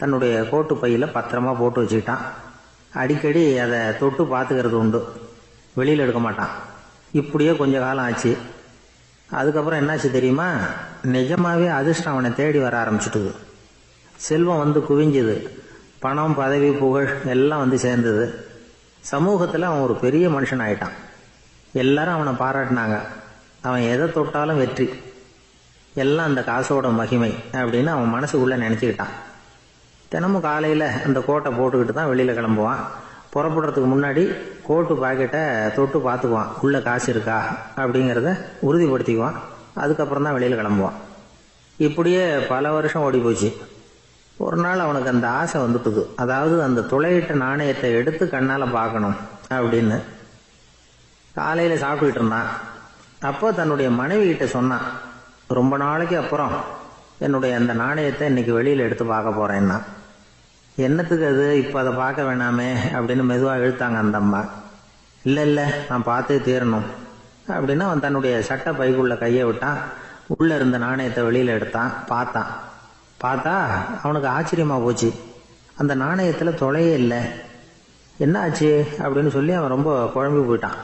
தன்னுடைய கோட்டு பையில் பத்திரமா போட்டு வச்சுக்கிட்டான். அடிக்கடி அதை தொட்டு பார்த்துக்கிறது உண்டு, வெளியில் எடுக்க மாட்டான். இப்படியே கொஞ்ச காலம் ஆச்சு. அதுக்கப்புறம் என்னாச்சு தெரியுமா? நிஜமாவே அதிர்ஷ்டம் அவனை தேடி வர ஆரம்பிச்சுட்டுது. செல்வம் வந்து குவிஞ்சுது. பணம், பதவி, புகழ் எல்லாம் வந்து சேர்ந்தது. சமூகத்தில் அவன் ஒரு பெரிய மனுஷன் ஆயிட்டான். எல்லாரும் அவனை பாராட்டினாங்க. அவன் எதை தொட்டாலும் வெற்றி, எல்லாம் அந்த காசோட மகிமை அப்படின்னு அவன் மனசுக்குள்ளே நினச்சிக்கிட்டான். தினமும் காலையில் அந்த கோட்டை போட்டுக்கிட்டு தான் வெளியில் கிளம்புவான். புறப்படுறதுக்கு முன்னாடி கோட்டு பாக்கெட்டை தொட்டு பார்த்துக்குவான், உள்ளே காசு இருக்கா அப்படிங்கிறத உறுதிப்படுத்திக்குவான். அதுக்கப்புறம் தான் வெளியில் கிளம்புவான். இப்படியே பல வருஷம் ஓடி போச்சு. ஒரு நாள் அவனுக்கு அந்த ஆசை வந்துட்டுது. அதாவது அந்த துளையிட்ட நாணயத்தை எடுத்து கண்ணால் பார்க்கணும் அப்படின்னு. காலையில் சாப்பிட்டுக்கிட்டு இருந்தான். அப்போ தன்னுடைய மனைவி கிட்ட சொன்னான், ரொம்ப நாளைக்கு அப்புறம் என்னுடைய அந்த நாணயத்தை இன்னைக்கு வெளியில் எடுத்து பார்க்க போகிறேன்னா. என்னத்துக்கு அது, இப்போ அதை பார்க்க வேணாமே அப்படின்னு மெதுவாக இழுத்தாங்க அந்த அம்மா. இல்லை நான் பார்த்தே தீரணும் அப்படின்னு அவன் தன்னுடைய சட்டை பைக்குள்ள கையை விட்டான். உள்ளே இருந்த நாணயத்தை வெளியில் எடுத்தான். பார்த்தா அவனுக்கு ஆச்சரியமாக போச்சு. அந்த நாணயத்தில் துளையே இல்லை. என்ன ஆச்சு அப்படின்னு சொல்லி அவன் ரொம்ப குழம்பி போயிட்டான்.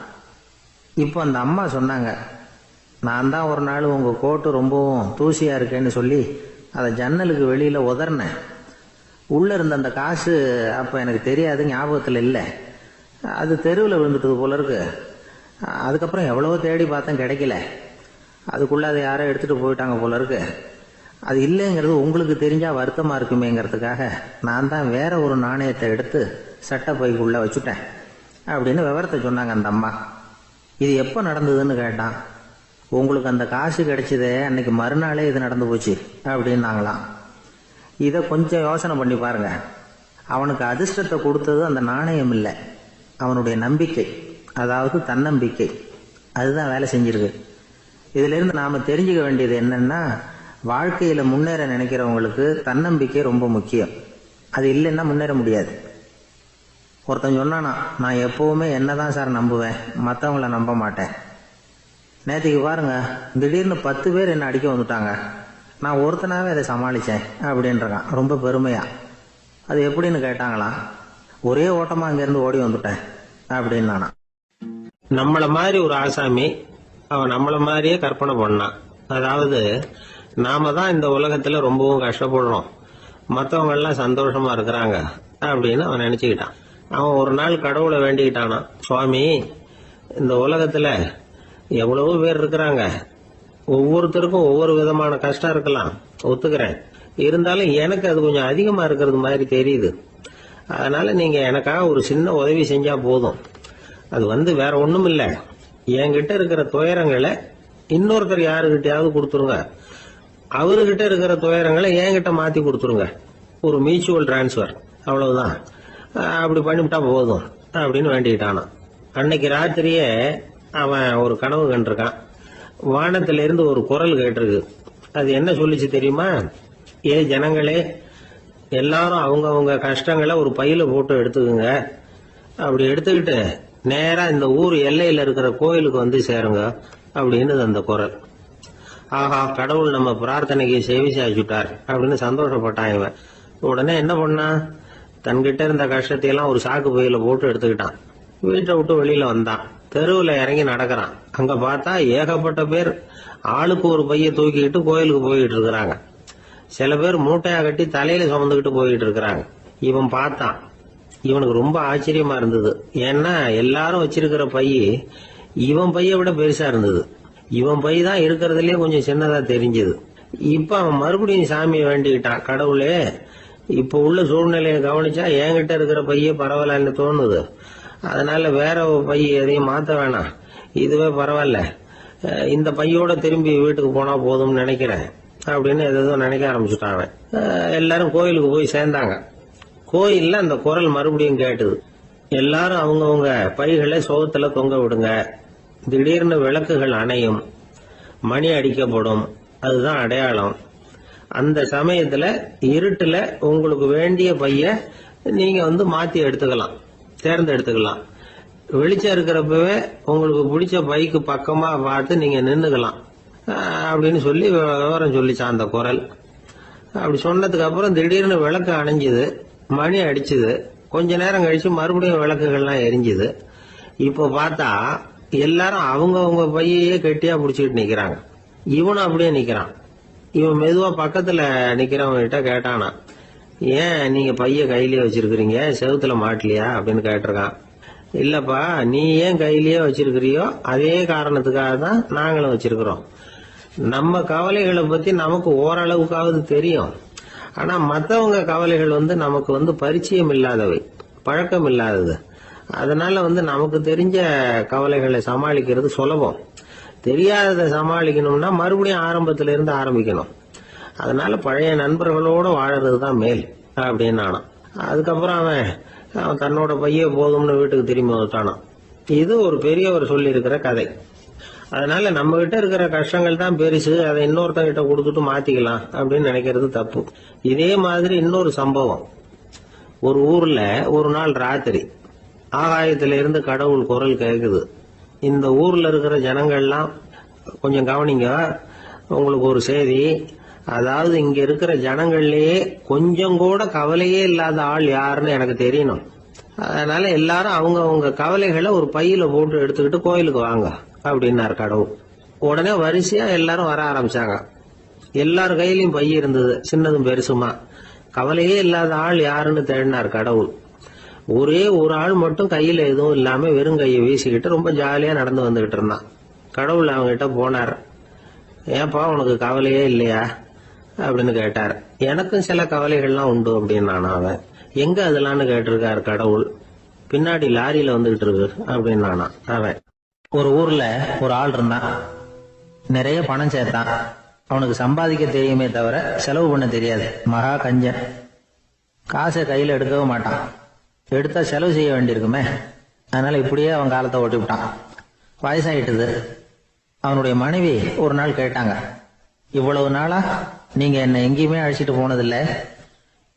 இப்போ அந்த அம்மா சொன்னாங்க, நான் தான் ஒரு நாள் உங்கள் கோட்டு ரொம்பவும் தூசியாக இருக்கேன்னு சொல்லி அதை ஜன்னலுக்கு வெளியில் உதறினேன். உள்ளே இருந்த அந்த காசு அப்போ எனக்கு தெரியாது, ஞாபகத்தில் இல்லை. அது தெருவில் விழுந்துட்டது போல இருக்கு. அதுக்கப்புறம் எவ்வளவோ தேடி பார்த்தேன், கிடைக்கல. அதுக்குள்ளே அதை யாரோ எடுத்துகிட்டு போயிட்டாங்க போல இருக்கு. அது இல்லைங்கிறது உங்களுக்கு தெரிஞ்சால் வருத்தமாக இருக்குமேங்கிறதுக்காக நான் தான் வேற ஒரு நாணயத்தை எடுத்து சட்டை பைக்குள்ளே வச்சுட்டேன் அப்படின்னு விவரத்தை சொன்னாங்க அந்த அம்மா. இது எப்போ நடந்ததுன்னு கேட்டான். உங்களுக்கு அந்த காசு கிடைச்சதே அன்னைக்கு மறுநாளே இது நடந்து போச்சு அப்படின்னாங்களாம். இதை கொஞ்சம் யோசனை பண்ணி பாருங்க. அவனுக்கு அதிர்ஷ்டத்தை கொடுத்தது அந்த நாணயம் இல்லை, அவனுடைய நம்பிக்கை, அதாவது தன்னம்பிக்கை. அதுதான் வேலை செஞ்சிருக்கு. இதிலிருந்து நாம் தெரிஞ்சுக்க வேண்டியது என்னன்னா, வாழ்க்கையில் முன்னேற நினைக்கிறவங்களுக்கு தன்னம்பிக்கை ரொம்ப முக்கியம். அது இல்லைன்னா முன்னேற முடியாது. ஒருத்தன் சொன்னானா, நான் எப்பவுமே என்னதான் சார் நம்புவேன், மற்றவங்கள நம்ப மாட்டேன். நேற்றுக்கு பாருங்க, திடீர்னு 10 பேர் என்ன அடிக்க வந்துட்டாங்க, நான் ஒருத்தனாவே அதை சமாளித்தேன் அப்படின்றான் ரொம்ப பெருமையா. அது எப்படின்னு கேட்டாங்களாம். ஒரே ஓட்டமாக அங்கேருந்து ஓடி வந்துட்டேன் அப்படின்னு நானா. நம்மள மாதிரி ஒரு ஆசாமி அவன் நம்மள மாதிரியே கற்பனை பண்ணான். அதாவது நாம தான் இந்த உலகத்துல ரொம்பவும் கஷ்டப்படுறோம், மற்றவங்க எல்லாம் சந்தோஷமா இருக்கிறாங்க அப்படின்னு அவன் நினைச்சுக்கிட்டான். அவன் ஒரு நாள் கடவுளை வேண்டிக்கிட்டானா, சுவாமி, இந்த உலகத்துல எவ்வளவோ பேர் இருக்கிறாங்க, ஒவ்வொருத்தருக்கும் ஒவ்வொரு விதமான கஷ்டம் இருக்கலாம், ஒத்துக்கிறேன். இருந்தாலும் எனக்கு அது கொஞ்சம் அதிகமா இருக்கிறது மாதிரி தெரியுது. அதனால நீங்க எனக்காக ஒரு சின்ன உதவி செஞ்சா போதும். அது வேற ஒண்ணும் இல்ல, என்கிட்ட இருக்கிற துயரங்களை இன்னொருத்தர் யாருகிட்டயாவது கொடுத்துருங்க, அவர்கிட்ட இருக்கிற துயரங்களை என்கிட்ட மாத்தி கொடுத்துருங்க. ஒரு மியூச்சுவல் டிரான்ஸ்பர், அவ்வளவுதான். அப்படி பண்ணிவிட்டா போதும் அப்படின்னு வேண்டிக்கிட்டானான். அன்னைக்கு ராத்திரியே அவன் ஒரு கனவு கண்டிருக்கான். வானத்திலிருந்து ஒரு குரல் கேட்டிருக்கு. அது என்ன சொல்லிச்சு தெரியுமா? ஏ ஜனங்களே, எல்லாரும் அவங்க கஷ்டங்களை ஒரு பையில போட்டு எடுத்துக்குங்க. அப்படி எடுத்துக்கிட்டு நேரா இந்த ஊர் எல்லையில இருக்கிற கோயிலுக்கு வந்து சேருங்க அப்படின்னு அந்த குரல். ஆஹா, கடவுள் நம்ம பிரார்த்தனைக்கு செவி சாய்ச்சுட்டார் அப்படின்னு சந்தோஷப்பட்டான் இவன். உடனே என்ன பண்ணான், தன்கிட்ட இருந்த கஷ்டத்தையெல்லாம் ஒரு சாக்கு பையில போட்டு எடுத்துக்கிட்டான். வீட்டை விட்டு வெளியில வந்தான். தெருவில் இறங்கி நடக்கிறான். அங்க பார்த்தா ஏகப்பட்ட பேர் ஆளுக்கு ஒரு பைய தூக்கிக்கிட்டு கோயிலுக்கு போயிட்டு இருக்கிறாங்க. சில பேர் மூட்டையா கட்டி தலையில சுமந்துக்கிட்டு போயிட்டு இருக்கிறாங்க. இவன் பார்த்தான். இவனுக்கு ரொம்ப ஆச்சரியமா இருந்தது. ஏன்னா எல்லாரும் வச்சிருக்கிற பை இவன் பைய விட பெருசா இருந்தது. இவன் பை தான் இருக்கிறதுலயே கொஞ்சம் சின்னதா தெரிஞ்சது. இப்ப அவன் மறுபடியும் சாமியை வேண்டிக்கிட்டான். கடவுளே, இப்ப உள்ள சூழ்நிலையை கவனிச்சா என்கிட்ட இருக்கிற பைய பரவாயில்லன்னு தோணுது. அதனால வேற பை எதையும் மாத்த வேணாம், இதுவே பரவாயில்ல, இந்த பையோட திரும்பி வீட்டுக்கு போனா போதும்னு நினைக்கிறேன் அப்படின்னு ஏதோ நினைக்க ஆரம்பிச்சுட்டான் அவன். எல்லாரும் கோயிலுக்கு போய் சேர்ந்தாங்க. கோயில்ல அந்த குரல் மறுபடியும் கேட்டுது. எல்லாரும் அவங்கவுங்க பைகளை சோகத்துல தொங்க விடுங்க, திடீர்னு விளக்குகள் அணையும், மணி அடிக்கப்படும், அதுதான் அடையாளம். அந்த சமயத்துல இருட்டுல உங்களுக்கு வேண்டிய பைய நீங்க மாத்தி எடுத்துக்கலாம், தேர்ந்தெடுத்துக்கலாம். வெளிச்சம் இருக்கிறப்பவே உங்களுக்கு பிடிச்ச பைக்கு பக்கமா பார்த்து நீங்க நின்னுக்கலாம் அப்படின்னு சொல்லி விவரம் சொல்லிச்சான் அந்த குரல். அப்படி சொன்னதுக்கு அப்புறம் திடீர்னு விளக்கு அணைஞ்சுது, மணி அடிச்சுது. கொஞ்ச நேரம் கழிச்சு மறுபடியும் விளக்குகள்லாம் எரிஞ்சுது. இப்போ பார்த்தா எல்லாரும் அவங்கவுங்க பையையே கெட்டியா பிடிச்சிட்டு நிக்கிறாங்க. இவனும் அப்படியே நிக்கிறான். இவன் மெதுவா பக்கத்துல நிக்கிறவங்க கிட்ட கேட்டானா, ஏன் நீங்க பைய கையிலேயே வச்சிருக்கிறீங்க, செவுத்துல மாட்டலையா அப்படின்னு கேட்டிருக்கான். இல்லப்பா, நீ ஏன் கையிலேயே வச்சிருக்கிறியோ அதே காரணத்துக்காக தான் நாங்களும் வச்சிருக்கிறோம். நம்ம கவலைகளை பத்தி நமக்கு ஓரளவுக்காவது தெரியும். ஆனா மத்தவங்க கவலைகள் நமக்கு பரிச்சயம் இல்லாதவை, பழக்கம் இல்லாதது. அதனால நமக்கு தெரிஞ்ச கவலைகளை சமாளிக்கிறது சுலபம். தெரியாததை சமாளிக்கணும்னா மறுபடியும் ஆரம்பத்துல இருந்து ஆரம்பிக்கணும். அதனால பழைய நண்பர்களோட வாழறது தான் மேல் அப்படின்னு நானாம். அதுக்கப்புறம் அவன் தன்னோட பைய போதும்னு வீட்டுக்கு திரும்பி வந்துட்டானான். இது ஒரு பெரியவர் சொல்லி இருக்கிற கதை. அதனால நம்ம கிட்ட இருக்கிற கஷ்டங்கள் தான் பெருசு, அதை இன்னொருத்தங்கிட்ட கொடுத்துட்டு மாத்திக்கலாம் அப்படின்னு நினைக்கிறது தப்பு. இதே மாதிரி இன்னொரு சம்பவம். ஒரு ஊர்ல ஒரு நாள் ராத்திரி ஆகாயத்தில இருந்து கடவுள் குரல் கேக்குது. இந்த ஊர்ல இருக்கிற ஜனங்கள்லாம் கொஞ்சம் கவனிங்க, உங்களுக்கு ஒரு செய்தி. அதாவது இங்க இருக்கிற ஜனங்கள்லயே கொஞ்சம் கூட கவலையே இல்லாத ஆள் யாருன்னு எனக்கு தெரியணும். அதனால எல்லாரும் அவங்க கவலைகளை ஒரு பையில போட்டு எடுத்துக்கிட்டு கோயிலுக்கு வாங்க அப்படின்னாரு கடவுள். உடனே வரிசையா எல்லாரும் வர ஆரம்பிச்சாங்க. எல்லார் கையிலயும் பை இருந்தது, சின்னதும் பெருசுமா. கவலையே இல்லாத ஆள் யாருன்னு தேடினார் கடவுள். ஒரே ஒரு ஆள் மட்டும் கையில எதுவும் இல்லாம வெறும் கையை வீசிக்கிட்டு ரொம்ப ஜாலியா நடந்து வந்துகிட்டு இருந்தான். கடவுள் அவங்க கிட்ட போனார். ஏன்பா உனக்கு கவலையே இல்லையா அப்படின்னு கேட்டார். எனக்கும் சில கவலைகள்லாம் உண்டு அப்படின்னு அவன். எங்க அதெல்லாம்னு கேட்டிருக்காரு கடவுள். பின்னாடி லாரியில வந்துகிட்டு இருக்கு அப்படின்னு அவன். ஒரு ஊர்ல ஒரு ஆள் இருந்தான். நிறைய பணம் சேர்த்தான். அவனுக்கு சம்பாதிக்க தெரியுமே தவிர செலவு பண்ண தெரியாது. மகா கஞ்சன். காசை கையில எடுக்கவே மாட்டான். எடுத்தா செலவு செய்ய வேண்டியிருக்குமே. அதனால இப்படியே அவன் காலத்தை ஓட்டி விட்டான். வயசாயிட்டுது. அவனுடைய மனைவி ஒரு நாள் கேட்டாங்க, இவ்வளவு நாளா நீங்க என்ன எங்கேயுமே அழைச்சிட்டு போனதில்லை,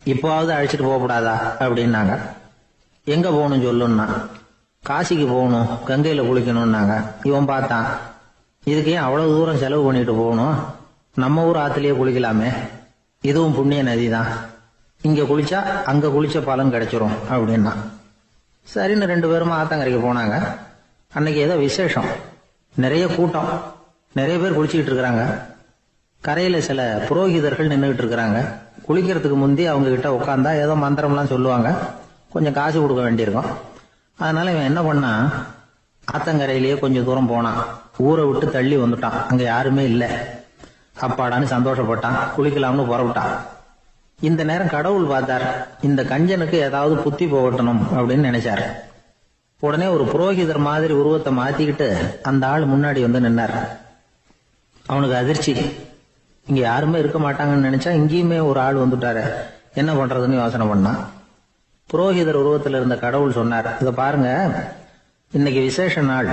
இப்போவாவது அழைச்சிட்டு போகக்கூடாதா அப்படின்னாங்க. எங்க போகணும் சொல்லுன்னா. காசிக்கு போகணும், கங்கையில குளிக்கணும்னாங்க. இவன் பார்த்தான், இதுக்கு ஏன் அவ்வளவு தூரம் செலவு பண்ணிட்டு போகணும், நம்ம ஊர் ஆத்துலயே குளிக்கலாமே, இதுவும் புண்ணிய நதி தான், இங்க குளிச்சா அங்க குளிச்ச பலன் கிடைச்சிரும் அப்படின்னா. சரின்னு 2 பேரும் ஆத்தங்கரைக்கு போனாங்க. அன்னைக்கு ஏதோ விசேஷம், நிறைய கூட்டம், நிறைய பேர் குளிச்சுக்கிட்டு இருக்கிறாங்க. கரையில சில புரோகிதர்கள் நின்றுகிட்டு இருக்கிறாங்க. குளிக்கிறதுக்கு முந்தி அவங்க கிட்ட உட்காந்தா ஏதோ மந்திரம்லாம் சொல்லுவாங்க, கொஞ்சம் காசு கொடுக்க வேண்டியிருக்கும். அதனால இவன் என்ன பண்ணா, ஆத்தங்கரையிலேயே கொஞ்சம் தூரம் போனான். ஊரை விட்டு தள்ளி வந்துட்டான், அங்க யாருமே இல்லை. அப்பாடான்னு சந்தோஷப்பட்டான், குளிக்கலாம்னு புறப்பட்டான். இந்த நேரம் கடவுள் பார்த்தார், இந்த கஞ்சனுக்கு ஏதாவது புத்தி போகட்டணும் அப்படின்னு நினைச்சாரு. உடனே ஒரு புரோகிதர் மாதிரி உருவத்தை மாத்திக்கிட்டு அந்த ஆள் முன்னாடி நின்னார். அவனுக்கு அதிர்ச்சி. இங்க யாருமே இருக்க மாட்டாங்கன்னு நினைச்சா இங்கேயுமே ஒரு ஆள் வந்துட்டாரு, என்ன பண்றதுன்னு யோசனை பண்ணான். புரோகிதர் உருவத்தில் இருந்த கடவுள் சொன்னார், இத பாருங்க, இன்னைக்கு விசேஷ நாள்,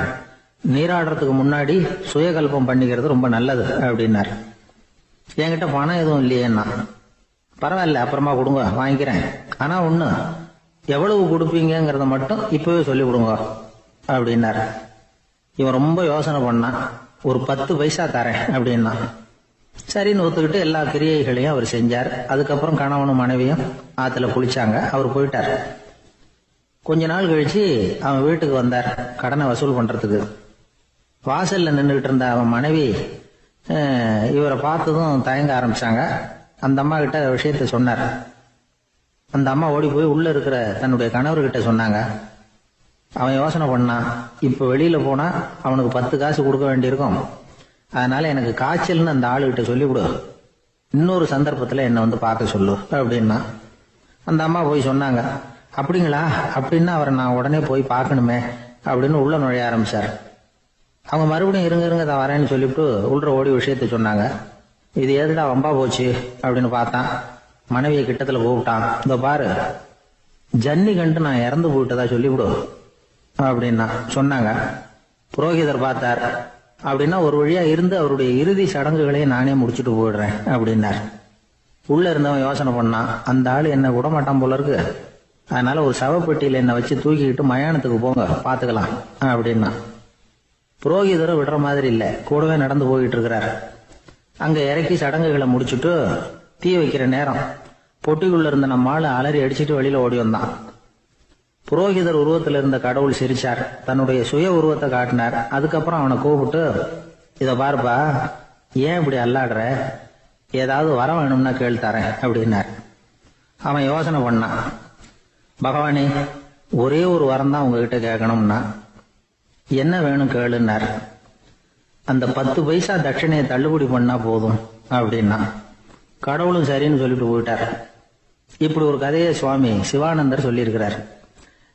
நீராடுறதுக்கு முன்னாடி சுயகல்பம் பண்ணிக்கிறது ரொம்ப நல்லது அப்படின்னார். என்கிட்ட பணம் எதுவும் இல்லையேன்னா. பரவாயில்ல, அப்புறமா கொடுங்க, வாங்கிக்கிறேன். ஆனா ஒண்ணு, எவ்வளவு கொடுப்பீங்கிறத மட்டும் இப்பவே சொல்லி கொடுங்க அப்படின்னார். இவன் ரொம்ப யோசனை பண்ணான். ஒரு 10 பைசா தரேன் அப்படின்னா. சரின்னு ஒத்துக்கிட்டு எல்லா கிரியைகளையும் அவர் செஞ்சார். அதுக்கப்புறம் கணவனும் மனைவியும் ஆத்துல குளிச்சாங்க. அவர் போயிட்டார். கொஞ்ச நாள் கழிச்சு அவன் வீட்டுக்கு வந்தார் கடனை வசூல் பண்றதுக்கு. வாசல்ல நின்றுகிட்டு இருந்த அவன் மனைவி, இவரை பார்த்ததும் தயங்க ஆரம்பிச்சாங்க. அந்த அம்மா கிட்ட விஷயத்த சொன்னார். அந்த அம்மா ஓடி போய் உள்ள இருக்கிற தன்னுடைய கணவர்கிட்ட சொன்னாங்க. அவன் யோசனை பண்ணான், இப்ப வெளியில போனா அவனுக்கு 10 காசு கொடுக்க வேண்டியிருக்கும், அதனால எனக்கு காய்ச்சல்னு அந்த ஆளுகிட்ட சொல்லிவிடு, இன்னொரு சந்தர்ப்பத்துல என்னை வந்து பார்க்க சொல்லு அப்படின்னா. அந்த அம்மா போய் சொன்னாங்க. அப்படிங்களா, அப்படின்னா அவரை நான் உடனே போய் பார்க்கணுமே அப்படின்னு உள்ள நுழைய ஆரம்பிச்சார். அவங்க மறுபடியும் இருங்க தான் வரேன்னு சொல்லிவிட்டு உள்ள ஓடி விஷயத்த சொன்னாங்க. இது எதுடா வம்பா போச்சு அப்படின்னு பார்த்தான். மனைவியை கிட்டத்துல கூப்பிட்டான். இந்த பாரு, ஜன்னி கண்டு நான் இறந்து போயிட்டதா சொல்லிவிடு அப்படின்னா சொன்னாங்க. புரோகிதர் பார்த்தார். அப்படின்னா ஒரு வழியா இருந்து அவருடைய இறுதி சடங்குகளையும் நானே முடிச்சுட்டு போயிடுறேன் அப்படின்னார். உள்ள இருந்தவன் யோசனை பண்ணான், அந்த ஆளு என்ன விடமாட்டான் போல இருக்கு, அதனால ஒரு சவப்பெட்டியில என்னை வச்சு தூக்கிக்கிட்டு மயானத்துக்கு போங்க பாத்துக்கலாம் அப்படின்னா. புரோகிதரை விடுற மாதிரி இல்ல, கூடவே நடந்து போயிட்டு இருக்கிறார். அங்க இறக்கி சடங்குகளை முடிச்சுட்டு தீ வைக்கிற நேரம் பொட்டிக்குள்ள இருந்த நம்ம ஆளு அலறி அடிச்சுட்டு வெளியில ஓடி வந்தான். புரோகிதர் உருவத்தில் இருந்த கடவுள் சிரிச்சார், தன்னுடைய சுய உருவத்தை காட்டினார். அதுக்கப்புறம் அவனை கூப்பிட்டு, இத பாருப்பா, ஏன் இப்படி அல்லாடுற, ஏதாவது வர வேணும்னா கேள் தரேன் அப்படின்னார். அவன் யோசனை பண்ணான். பகவானே, ஒரே ஒரு வரம் தான் உங்ககிட்ட கேட்கணும்னா. என்ன வேணும் கேளுன்னார். அந்த 10 பைசா தட்சணையை தள்ளுபடி பண்ணா போதும் அப்படின்னா. கடவுளும் சரின்னு சொல்லிட்டு போயிட்டார். இப்படி ஒரு கதையை சுவாமி சிவானந்தர் சொல்லியிருக்கிறார்.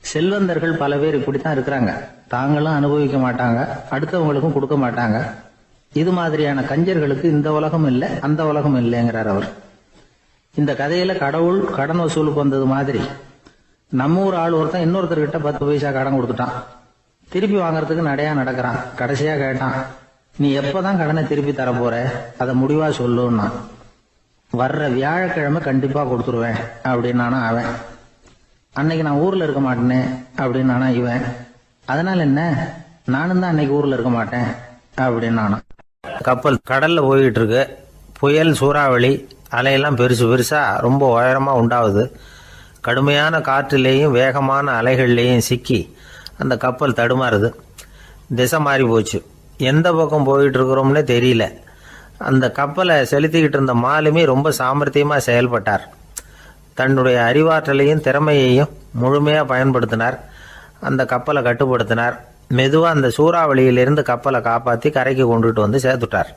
செல்வந்தர்கள் பல பேர் இப்படித்தான் இருக்கிறாங்க. தாங்களும் அனுபவிக்க மாட்டாங்க, அடுத்தவங்களுக்கும் கொடுக்க மாட்டாங்க. இது மாதிரியான கஞ்சர்களுக்கு இந்த உலகம் இல்லை, அந்த உலகம் இல்லைங்கிறார் அவர். இந்த கதையில கடவுள் கடன் வசூலுக்கு வந்தது மாதிரி நம்ம ஊர் ஆள் ஒருத்தன் இன்னொருத்தர்கிட்ட 10 பைசா கடன் கொடுத்துட்டான். திருப்பி வாங்கறதுக்கு நடையா நடக்கிறான். கடைசியா கேட்டான், நீ எப்பதான் கடனை திருப்பி தர போற, அதை முடிவா சொல்லுன்னா. வர்ற வியாழக்கிழமை கண்டிப்பா கொடுத்துருவேன் அப்படின்னானா அவன். அன்னைக்கு நான் ஊர்ல இருக்க மாட்டேனே அப்படின்னானா இவன். அதனால என்ன, நானும் தான் அன்னைக்கு ஊர்ல இருக்க மாட்டேன் அப்படின்னானா. கப்பல் கடல்ல போயிட்டு இருக்கு. புயல், சூறாவளி, அலையெல்லாம் பெருசு பெருசா ரொம்ப உயரமா உண்டாகுது. கடுமையான காற்றிலேயும் வேகமான அலைகள்லேயும் சிக்கி அந்த கப்பல் தடுமாறுது. திசை மாறி போச்சு. எந்த பக்கம் போயிட்டு இருக்கிறோம்னே தெரியல. அந்த கப்பலை செலுத்திக்கிட்டு இருந்த மாலுமி ரொம்ப சாமர்த்தியமாக செயல்பட்டார். தன்னுடைய அறிவாற்றலையும் திறமையையும் முழுமையாக பயன்படுத்தினார். அந்த கப்பலை கட்டுப்படுத்தினார். மெதுவாக அந்த சூறாவளியிலிருந்து கப்பலை காப்பாற்றி கரைக்கு கொண்டுட்டு வந்து சேர்த்துட்டார்.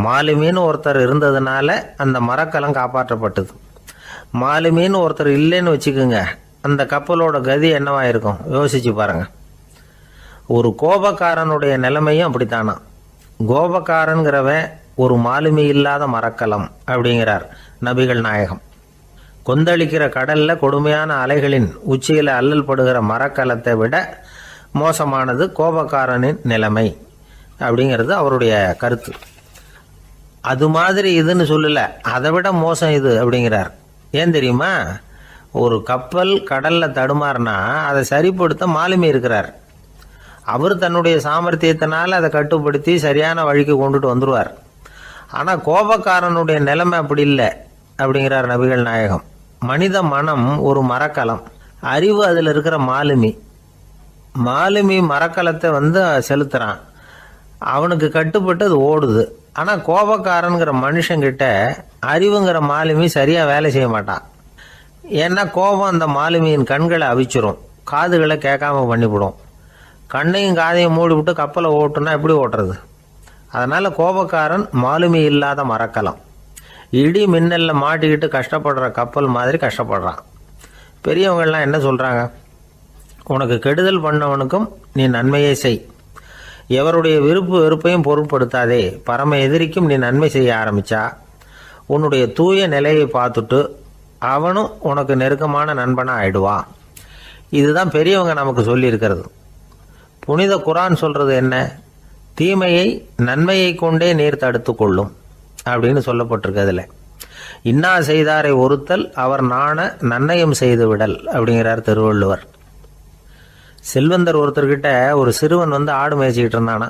மாலுமின்னு ஒருத்தர் இருந்ததுனால அந்த மரக்கலம் காப்பாற்றப்பட்டது. மாலுமின்னு ஒருத்தர் இல்லைன்னு வச்சுக்கோங்க, அந்த கப்பலோட கதி என்னவா இருக்கும் யோசிச்சு பாருங்க. ஒரு கோபக்காரனுடைய நிலைமையும் அப்படித்தானா. கோபக்காரன்கிறவன் ஒரு மாலுமி இல்லாத மரக்கலம் அப்படிங்கிறார் நபிகள் நாயகம். கொந்தளிக்கிற கடல்ல கொடுமையான அலைகளின் உச்சியில அல்லல் படுகிற மரக்கலத்தை விட மோசமானது கோபக்காரனின் நிலைமை அப்படிங்கிறது அவருடைய கருத்து. அது மாதிரி இதுன்னு சொல்லல, அதை விட மோசம் இது அப்படிங்கிறார். ஏன் தெரியுமா? ஒரு கப்பல் கடல்ல தடுமாறினா அதை சரிப்படுத்த மாலுமி இருக்கிறார். அவர் தன்னுடைய சாமர்த்தியத்தினால அதை கட்டுப்படுத்தி சரியான வழிக்கு கொண்டுட்டு வந்துடுவார். ஆனால் கோபக்காரனுடைய நிலைமை அப்படி இல்லை அப்படிங்கிறார் நபிகள் நாயகம். மனித மனம் ஒரு மரக்கலம், அறிவு அதில் இருக்கிற மாலுமி. மாலுமி மரக்கலத்தை செலுத்துறான், அவனுக்கு கட்டுப்பட்டு அது ஓடுது. ஆனால் கோபக்காரனுங்கிற மனுஷங்கிட்ட அறிவுங்கிற மாலுமி சரியாக வேலை செய்ய மாட்டான். ஏன்னா கோபம் அந்த மாலுமியின் கண்களை அவிச்சிரும், காதுகளை கேட்காம பண்ணிவிடும். கண்ணையும் காதையும் மூடிவிட்டு கப்பலை ஓட்டுனா எப்படி ஓட்டுறது? அதனால கோபக்காரன் மாலுமி இல்லாத மரக்கலம். இடி மின்னல்ல மாட்டிக்கிட்டு கஷ்டப்படுற கப்பல் மாதிரி கஷ்டப்படுறான். பெரியவங்கள்லாம் என்ன சொல்றாங்க? உனக்கு கெடுதல் பண்ணவனுக்கும் நீ நன்மையே செய், எவருடைய விருப்பு வெறுப்பையும் பொருட்படுத்தாதே. பரம எதிரிக்கும் நீ நன்மை செய்ய ஆரம்பிச்சா உன்னுடைய தூய நிலையை பார்த்துட்டு அவனும் உனக்கு நெருக்கமான நண்பனா ஆயிடுவான். இதுதான் பெரியவங்க நமக்கு சொல்லி இருக்கிறது. புனித குரான் சொல்றது என்ன? தீமையை நன்மையை கொண்டே நீர் தடுத்து கொள்ளும் அப்படின்னு சொல்லப்பட்டிருக்கிறதுல. இன்னா செய்தாரை ஒருத்தல் அவர் நாண நன்னயம் செய்து விடல் அப்படிங்கிறார் திருவள்ளுவர். செல்வந்தர் ஒருத்தர்கிட்ட ஒரு சிறுவன் ஆடு மேய்ச்சிக்கிட்டு இருந்தானா.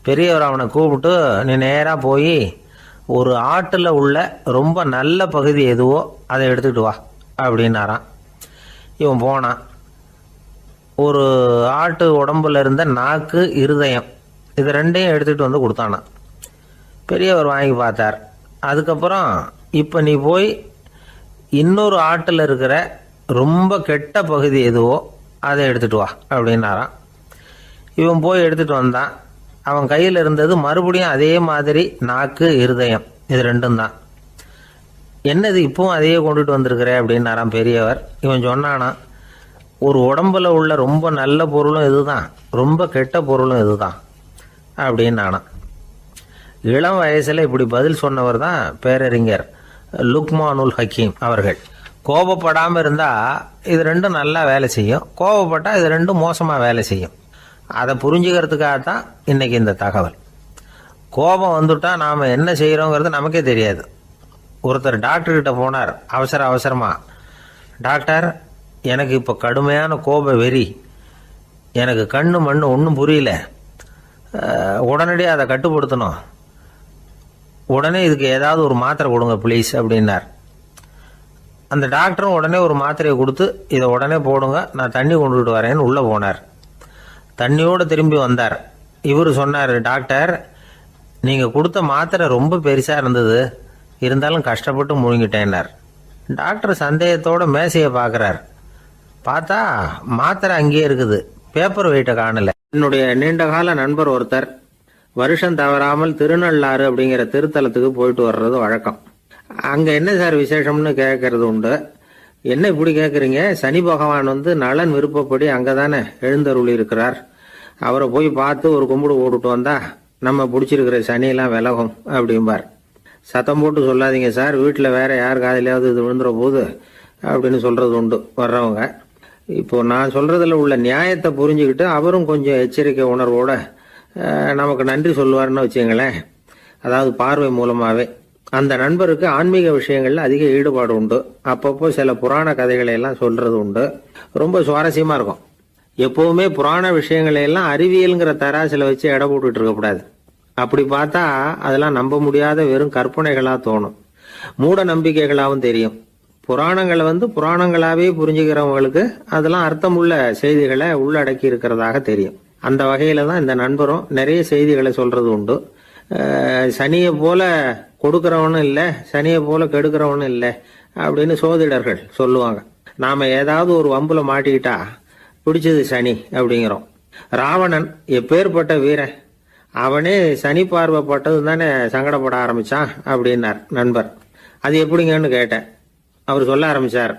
பெரியவர் அவனை கூப்பிட்டு, நீ நேராக போய் ஒரு ஆட்டில் உள்ள ரொம்ப நல்ல பகுதி எதுவோ அதை எடுத்துக்கிட்டு வா அப்படின்னாரான். இவன் போனான். ஒரு ஆட்டு உடம்புல இருந்த நாக்கு, இருதயம், இது ரெண்டையும் எடுத்துகிட்டு கொடுத்தானான். பெரியவர் வாங்கி பார்த்தார். அதுக்கப்புறம் இப்போ நீ போய் இன்னொரு ஆட்டில் இருக்கிற ரொம்ப கெட்ட பகுதி எதுவோ அதை எடுத்துகிட்டு வா அப்படின்னாராம். இவன் போய் எடுத்துகிட்டு வந்தான். அவன் கையில் இருந்தது மறுபடியும் அதே மாதிரி நாக்கு, இருதயம், இது ரெண்டும் தான். என்னது இப்பவும் அதையே கொண்டுட்டு வந்திருக்கிற அப்படின்னாராம் பெரியவர். இவன் சொன்னானா, ஒரு உடம்புல உள்ள ரொம்ப நல்ல பொருளும் இதுதான், ரொம்ப கெட்ட பொருளும் இதுதான் அப்படின்னானா. இளம் வயசில் இப்படி பதில் சொன்னவர் தான் பேரறிஞர் லுக்மானுல் ஹக்கீம் அவர்கள். கோபப்படாமல் இருந்தால் இது ரெண்டும் நல்லா வேலை செய்யும், கோபப்பட்டால் இது ரெண்டும் மோசமாக வேலை செய்யும். அதை புரிஞ்சுக்கிறதுக்காகத்தான் இன்னைக்கு இந்த தகவல். கோபம் வந்துட்டா நாம் என்ன செய்கிறோங்கிறது நமக்கே தெரியாது. ஒருத்தர் டாக்டர்கிட்ட போனார் அவசரமாக. டாக்டர், எனக்கு இப்போ கடுமையான கோப வெறி, எனக்கு கண்ணு மண்ணு ஒன்றும் புரியல, உடனடியாக அதை கட்டுப்படுத்தணும், உடனே இதுக்கு ஏதாவது ஒரு மாத்திரை கொடுங்க ப்ளீஸ் அப்படின்னார். அந்த டாக்டரும் உடனே ஒரு மாத்திரையை கொடுத்து இதை உடனே போடுங்க, நான் தண்ணி கொண்டுகிட்டு வரேன்னு உள்ளே போனார். தண்ணியோடு திரும்பி வந்தார். இவர் சொன்னார், டாக்டர், நீங்கள் கொடுத்த மாத்திரை ரொம்ப பெருசாக இருந்தது, இருந்தாலும் கஷ்டப்பட்டு முழுங்கிட்டேன்னார். டாக்டர் சந்தேகத்தோட மேசையை பார்க்குறார். பார்த்தா மாத்திரை அங்கேயே இருக்குது, பேப்பர் வெயிட்டை காணல. என்னுடைய நீண்டகால நண்பர் ஒருத்தர் வருஷம் தவறாமல் திருநள்ளாறு அப்படிங்கிற திருத்தலத்துக்கு போயிட்டு வர்றது வழக்கம். அங்கே என்ன சார் விசேஷம்னு கேட்கறது உண்டு. என்ன இப்படி கேட்குறீங்க? சனி பகவான் நலன் விருப்பப்படி அங்கே தானே எழுந்தருளி இருக்கிறார். அவரை போய் பார்த்து ஒரு கும்பிடு ஓட்டுட்டு வந்தா நம்ம பிடிச்சிருக்கிற சனியெல்லாம் விலகும் அப்படிம்பார். சத்தம் போட்டு சொல்லாதீங்க சார், வீட்டில் வேற யார் காதிலையாவது இது விழுந்துற போது அப்படின்னு சொல்றது உண்டு வர்றவங்க. இப்போ நான் சொல்றதுல உள்ள நியாயத்தை புரிஞ்சுக்கிட்டு அவரும் கொஞ்சம் எச்சரிக்கை உணர்வோட நமக்கு நன்றி சொல்லுவார்னு வச்சுங்களேன். அதாவது பார்வை மூலமாகவே. அந்த நண்பருக்கு ஆன்மீக விஷயங்கள்ல அதிக ஈடுபாடு உண்டு. அப்பப்போ சில புராண கதைகளை எல்லாம் சொல்றது உண்டு. ரொம்ப சுவாரஸ்யமா இருக்கும். எப்பவுமே புராண விஷயங்களை எல்லாம் அறிவியலுங்கிற தராசில வச்சு எடை போட்டுட்டு இருக்கக்கூடாது. அப்படி பார்த்தா அதெல்லாம் நம்ப முடியாத வெறும் கற்பனைகளா தோணும், மூட நம்பிக்கைகளாகவும் தெரியும். புராணங்களை புராணங்களாவே புரிஞ்சுக்கிறவங்களுக்கு அதெல்லாம் அர்த்தமுள்ள செய்திகளை உள்ளடக்கி இருக்கிறதாக தெரியும். அந்த வகையில தான் இந்த நண்பரும் நிறைய செய்திகளை சொல்றது உண்டு. சனியை போல கொடுக்கிறவனும் இல்லை, சனியை போல கெடுக்கிறவனும் இல்லை அப்படின்னு சோதிடர்கள் சொல்லுவாங்க. நாம ஏதாவது ஒரு வம்புல மாட்டிக்கிட்டா பிடிச்சது சனி அப்படிங்கிறோம். ராவணன் எப்பேற்பட்ட வீரன், அவனே சனி பார்வைப்பட்டது தானே சங்கடப்பட ஆரம்பிச்சான் அப்படின்னார் நண்பர். அது எப்படிங்கன்னு கேட்டேன். அவர் சொல்ல ஆரம்பிச்சார்,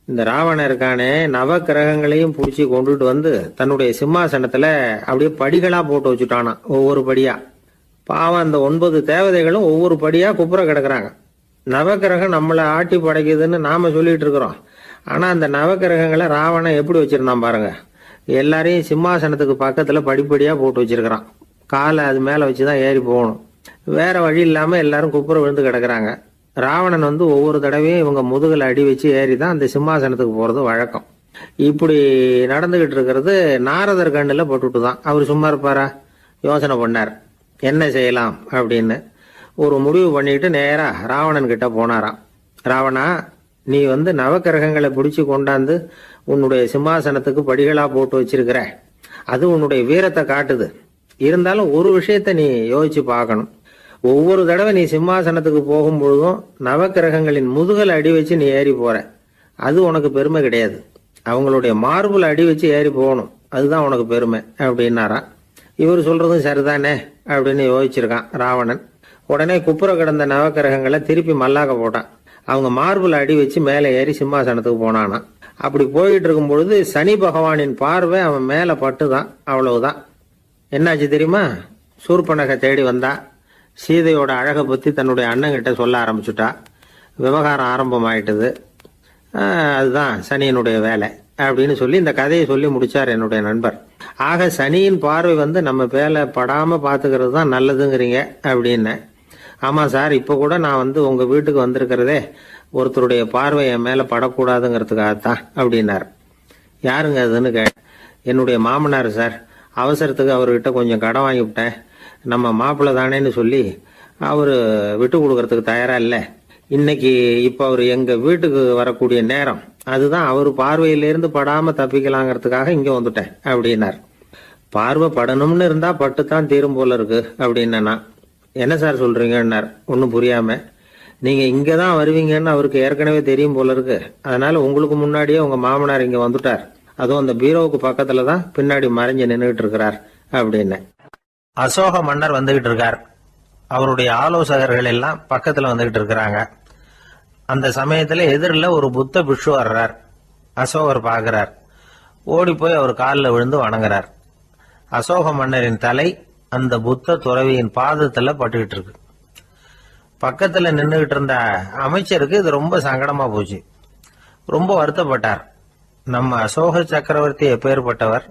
இந்த ராவணன் இருக்கானே நவ கிரகங்களையும் பிடிச்சி கொண்டுட்டு தன்னுடைய சிம்மாசனத்துல அப்படியே படிகளா போட்டு வச்சுட்டானா, ஒவ்வொரு படியா. பாவம் அந்த 9 தேவதைகளும் ஒவ்வொரு படியா குப்புற கிடக்குறாங்க. நவகிரகம் நம்மளை ஆட்டி படைக்குதுன்னு நாம சொல்லிட்டு இருக்கிறோம். ஆனா அந்த நவகிரகங்களை ராவணன் எப்படி வச்சிருந்தான் பாருங்க. எல்லாரையும் சிம்மாசனத்துக்கு பக்கத்துல படிப்படியா போட்டு வச்சிருக்கிறான். காலை அது மேல வச்சுதான் ஏறி போகணும். வேற வழி இல்லாம எல்லாரும் குப்புற விழுந்து கிடக்குறாங்க. ராவணன் ஒவ்வொரு தடவையும் இவங்க முதுகுல அடி வச்சு ஏறி தான் அந்த சிம்மாசனத்துக்கு போறது வழக்கம். இப்படி நடந்துகிட்டு இருக்கிறது நாரதர் கண்ணுல பட்டுட்டு தான். அவர் சும்மா இருப்பாரா? யோசனை பண்ணார் என்ன செய்யலாம் அப்படின்னு. ஒரு முடிவு பண்ணிட்டு நேரா ராவணன் கிட்ட போனாராம். ராவணா, நீ நவக்கிரகங்களை பிடிச்சு கொண்டாந்து உன்னுடைய சிம்மாசனத்துக்கு படிகளா போட்டு வச்சிருக்கிற, அது உன்னுடைய வீரத்தை காட்டுது. இருந்தாலும் ஒரு விஷயத்த நீ யோசிச்சு பார்க்கணும். ஒவ்வொரு தடவை நீ சிம்மாசனத்துக்கு போகும்பொழுதும் நவக்கிரகங்களின் முதுகலை அடி வச்சு நீ ஏறி போற, அது உனக்கு பெருமை கிடையாது. அவங்களுடைய மார்புல அடி வச்சு ஏறி போகணும், அதுதான் உனக்கு பெருமை அப்படின்னாராம். இவர் சொல்றதும் சரிதானே அப்படின்னு யோசிச்சிருக்கான் ராவணன். உடனே குப்புற கிடந்த நவக்கிரகங்களை திருப்பி மல்லாக்க போட்டான். அவங்க மார்புல அடி வச்சு மேலே ஏறி சிம்மாசனத்துக்கு போனானா. அப்படி போயிட்டு இருக்கும் பொழுது சனி பகவானின் பார்வை அவன் மேல பட்டுதான். அவ்வளவுதான். என்னாச்சு தெரியுமா? சூர்பனகை தேடி வந்தா. சீதையோட அழகை பத்தி தன்னுடைய அண்ணங்கிட்ட சொல்ல ஆரம்பிச்சுட்டா. விவகாரம் ஆரம்பம் ஆயிட்டது. அதுதான் சனியினுடைய வேலை அப்படின்னு சொல்லி இந்த கதையை சொல்லி முடிச்சார் என்னுடைய நண்பர். ஆக சனியின் பார்வை நம்ம மேல படாம பாத்துக்கிறது தான் நல்லதுங்கிறீங்க அப்படின்னு. ஆமா சார், இப்ப கூட நான் உங்க வீட்டுக்கு வந்திருக்கிறதே ஒருத்தருடைய பார்வை என் மேல படக்கூடாதுங்கிறதுக்காகத்தான் அப்படின்னார். யாருங்க அதுன்னு என்னுடைய மாமனார் சார். அவசரத்துக்கு அவர்கிட்ட கொஞ்சம் கடன் வாங்கிவிட்டேன். நம்ம மாப்பிள்ளை தானேன்னு சொல்லி அவரு விட்டு கொடுக்கறதுக்கு தயாரா இல்லை. இன்னைக்கு இப்ப அவரு எங்க வீட்டுக்கு வரக்கூடிய நேரம், அதுதான் அவர் பார்வையிலிருந்து படாம தப்பிக்கலாங்கிறதுக்காக இங்க வந்துட்டேன் அப்படின்னார். பார்வை படணும்னு இருந்தா பட்டுத்தான் தீரும் போல இருக்கு அப்படின்னா. என்ன சார் சொல்றீங்கன்னார் ஒன்றும் புரியாம. நீங்க இங்க தான் வருவீங்கன்னு அவருக்கு ஏற்கனவே தெரியும் போல இருக்கு. அதனால உங்களுக்கு முன்னாடியே உங்க மாமனார் இங்க வந்துட்டார். அதுவும் அந்த பீரோவுக்கு பக்கத்துல தான் பின்னாடி மறைஞ்சு நின்றுட்டு இருக்கிறார் அப்படின்னு. அசோக மன்னர் வந்துகிட்டு இருக்கார். அவருடைய ஆலோசகர்கள் எல்லாம் பக்கத்துல வந்துகிட்டு இருக்கிறாங்க. அந்த சமயத்துல எதிரில் ஒரு புத்த பிக்ஷு வர்றார். அசோகர் பார்க்கிறார். ஓடி போய் அவர் காலில் விழுந்து வணங்குறார். அசோக மன்னரின் தலை அந்த புத்த துறவியின் பாதத்துல பட்டுக்கிட்டு இருக்கு. பக்கத்துல நின்றுகிட்டு இருந்த அமைச்சருக்கு இது ரொம்ப சங்கடமா போச்சு. ரொம்ப வருத்தப்பட்டார். நம்ம அசோக சக்கரவர்த்தி எப்பேற்பட்டவர்,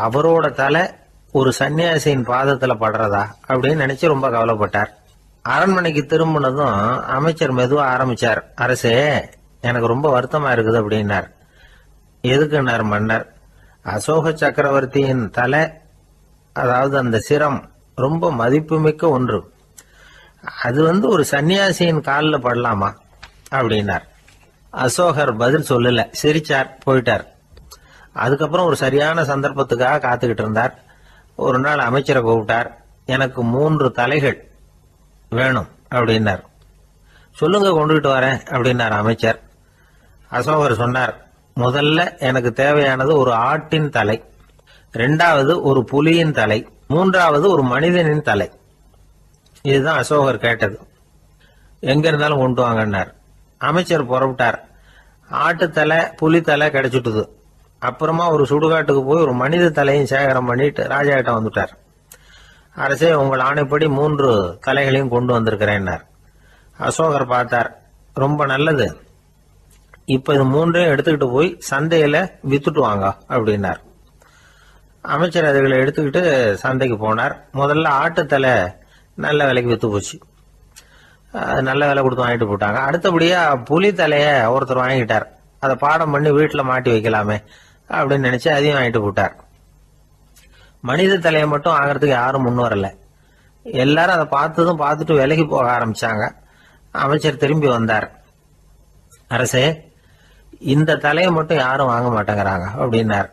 அவரோட தலை ஒரு சன்னியாசியின் பாதத்துல படுறதா அப்படின்னு நினைச்சு ரொம்ப கவலைப்பட்டார். அரண்மனைக்கு திரும்பினதும் அமைச்சர் மெதுவா ஆரம்பிச்சார். அரசே, எனக்கு ரொம்ப வருத்தமா இருக்குது அப்படின்னார். எதுக்குன்னார் மன்னர். அசோக சக்கரவர்த்தியின் தலை, அதாவது அந்த சிரம், ரொம்ப மதிப்புமிக்க ஒன்று. அது ஒரு சன்னியாசியின் காலில் படலாமா அப்படின்னார். அசோகர் பதில் சொல்லல, சிரிச்சார், போயிட்டார். அதுக்கப்புறம் ஒரு சரியான சந்தர்ப்பத்துக்காக காத்துக்கிட்டு இருந்தார். ஒரு நாள் அமைச்சரை கூப்பிட்டார். எனக்கு 3 தலைகள் வேணும் அப்படின்னார். சொல்லுங்க, கொண்டுகிட்டு வரேன் அப்படின்னார் அமைச்சர். அசோகர் சொன்னார், முதல்ல எனக்கு தேவையானது ஒரு ஆட்டின் தலை, 2வது ஒரு புலியின் தலை, 3வது ஒரு மனிதனின் தலை. இதுதான் அசோகர் கேட்டது. எங்க இருந்தாலும் கொண்டு வாங்கன்னார். அமைச்சர் புறப்பட்டார். ஆட்டுத்தலை புலித்தலை கிடைச்சிட்டுது. அப்புறமா ஒரு சுடுகாட்டுக்கு போய் ஒரு மனித தலையும் சேகரம் பண்ணிட்டு ராஜா கிட்ட வந்துட்டார். அரசே, உங்கள் ஆணைப்படி 3 தலைகளையும் கொண்டு வந்திருக்கிறேன்னார். அசோகர் பார்த்தார். ரொம்ப நல்லது, இப்ப இது 3ஐயும் எடுத்துக்கிட்டு போய் சந்தையில வித்துட்டு வாங்க அப்படின்னார். அமைச்சர் அதுகளை எடுத்துக்கிட்டு சந்தைக்கு போனார். முதல்ல ஆட்டுத்தலை நல்ல விலைக்கு வித்து போச்சு. நல்ல விலை கொடுத்து வாங்கிட்டு போட்டாங்க. அடுத்தபடியா புலி தலைய ஒருத்தர் வாங்கிட்டார். அதை பாடம் பண்ணி வீட்டுல மாட்டி வைக்கலாமே அப்படின்னு நினைச்சு அதையும் வாங்கிட்டு போட்டார். மனித தலையை மட்டும் வாங்கறதுக்கு யாரும் முன் வரல. எல்லாரும் அதை பார்த்துட்டு விலைக்கு போக ஆரம்பிச்சாங்க. அமைச்சர் திரும்பி வந்தார். அரசே, இந்த தலையை மட்டும் யாரும் வாங்க மாட்டேங்கிறாங்க அப்படின்னார்.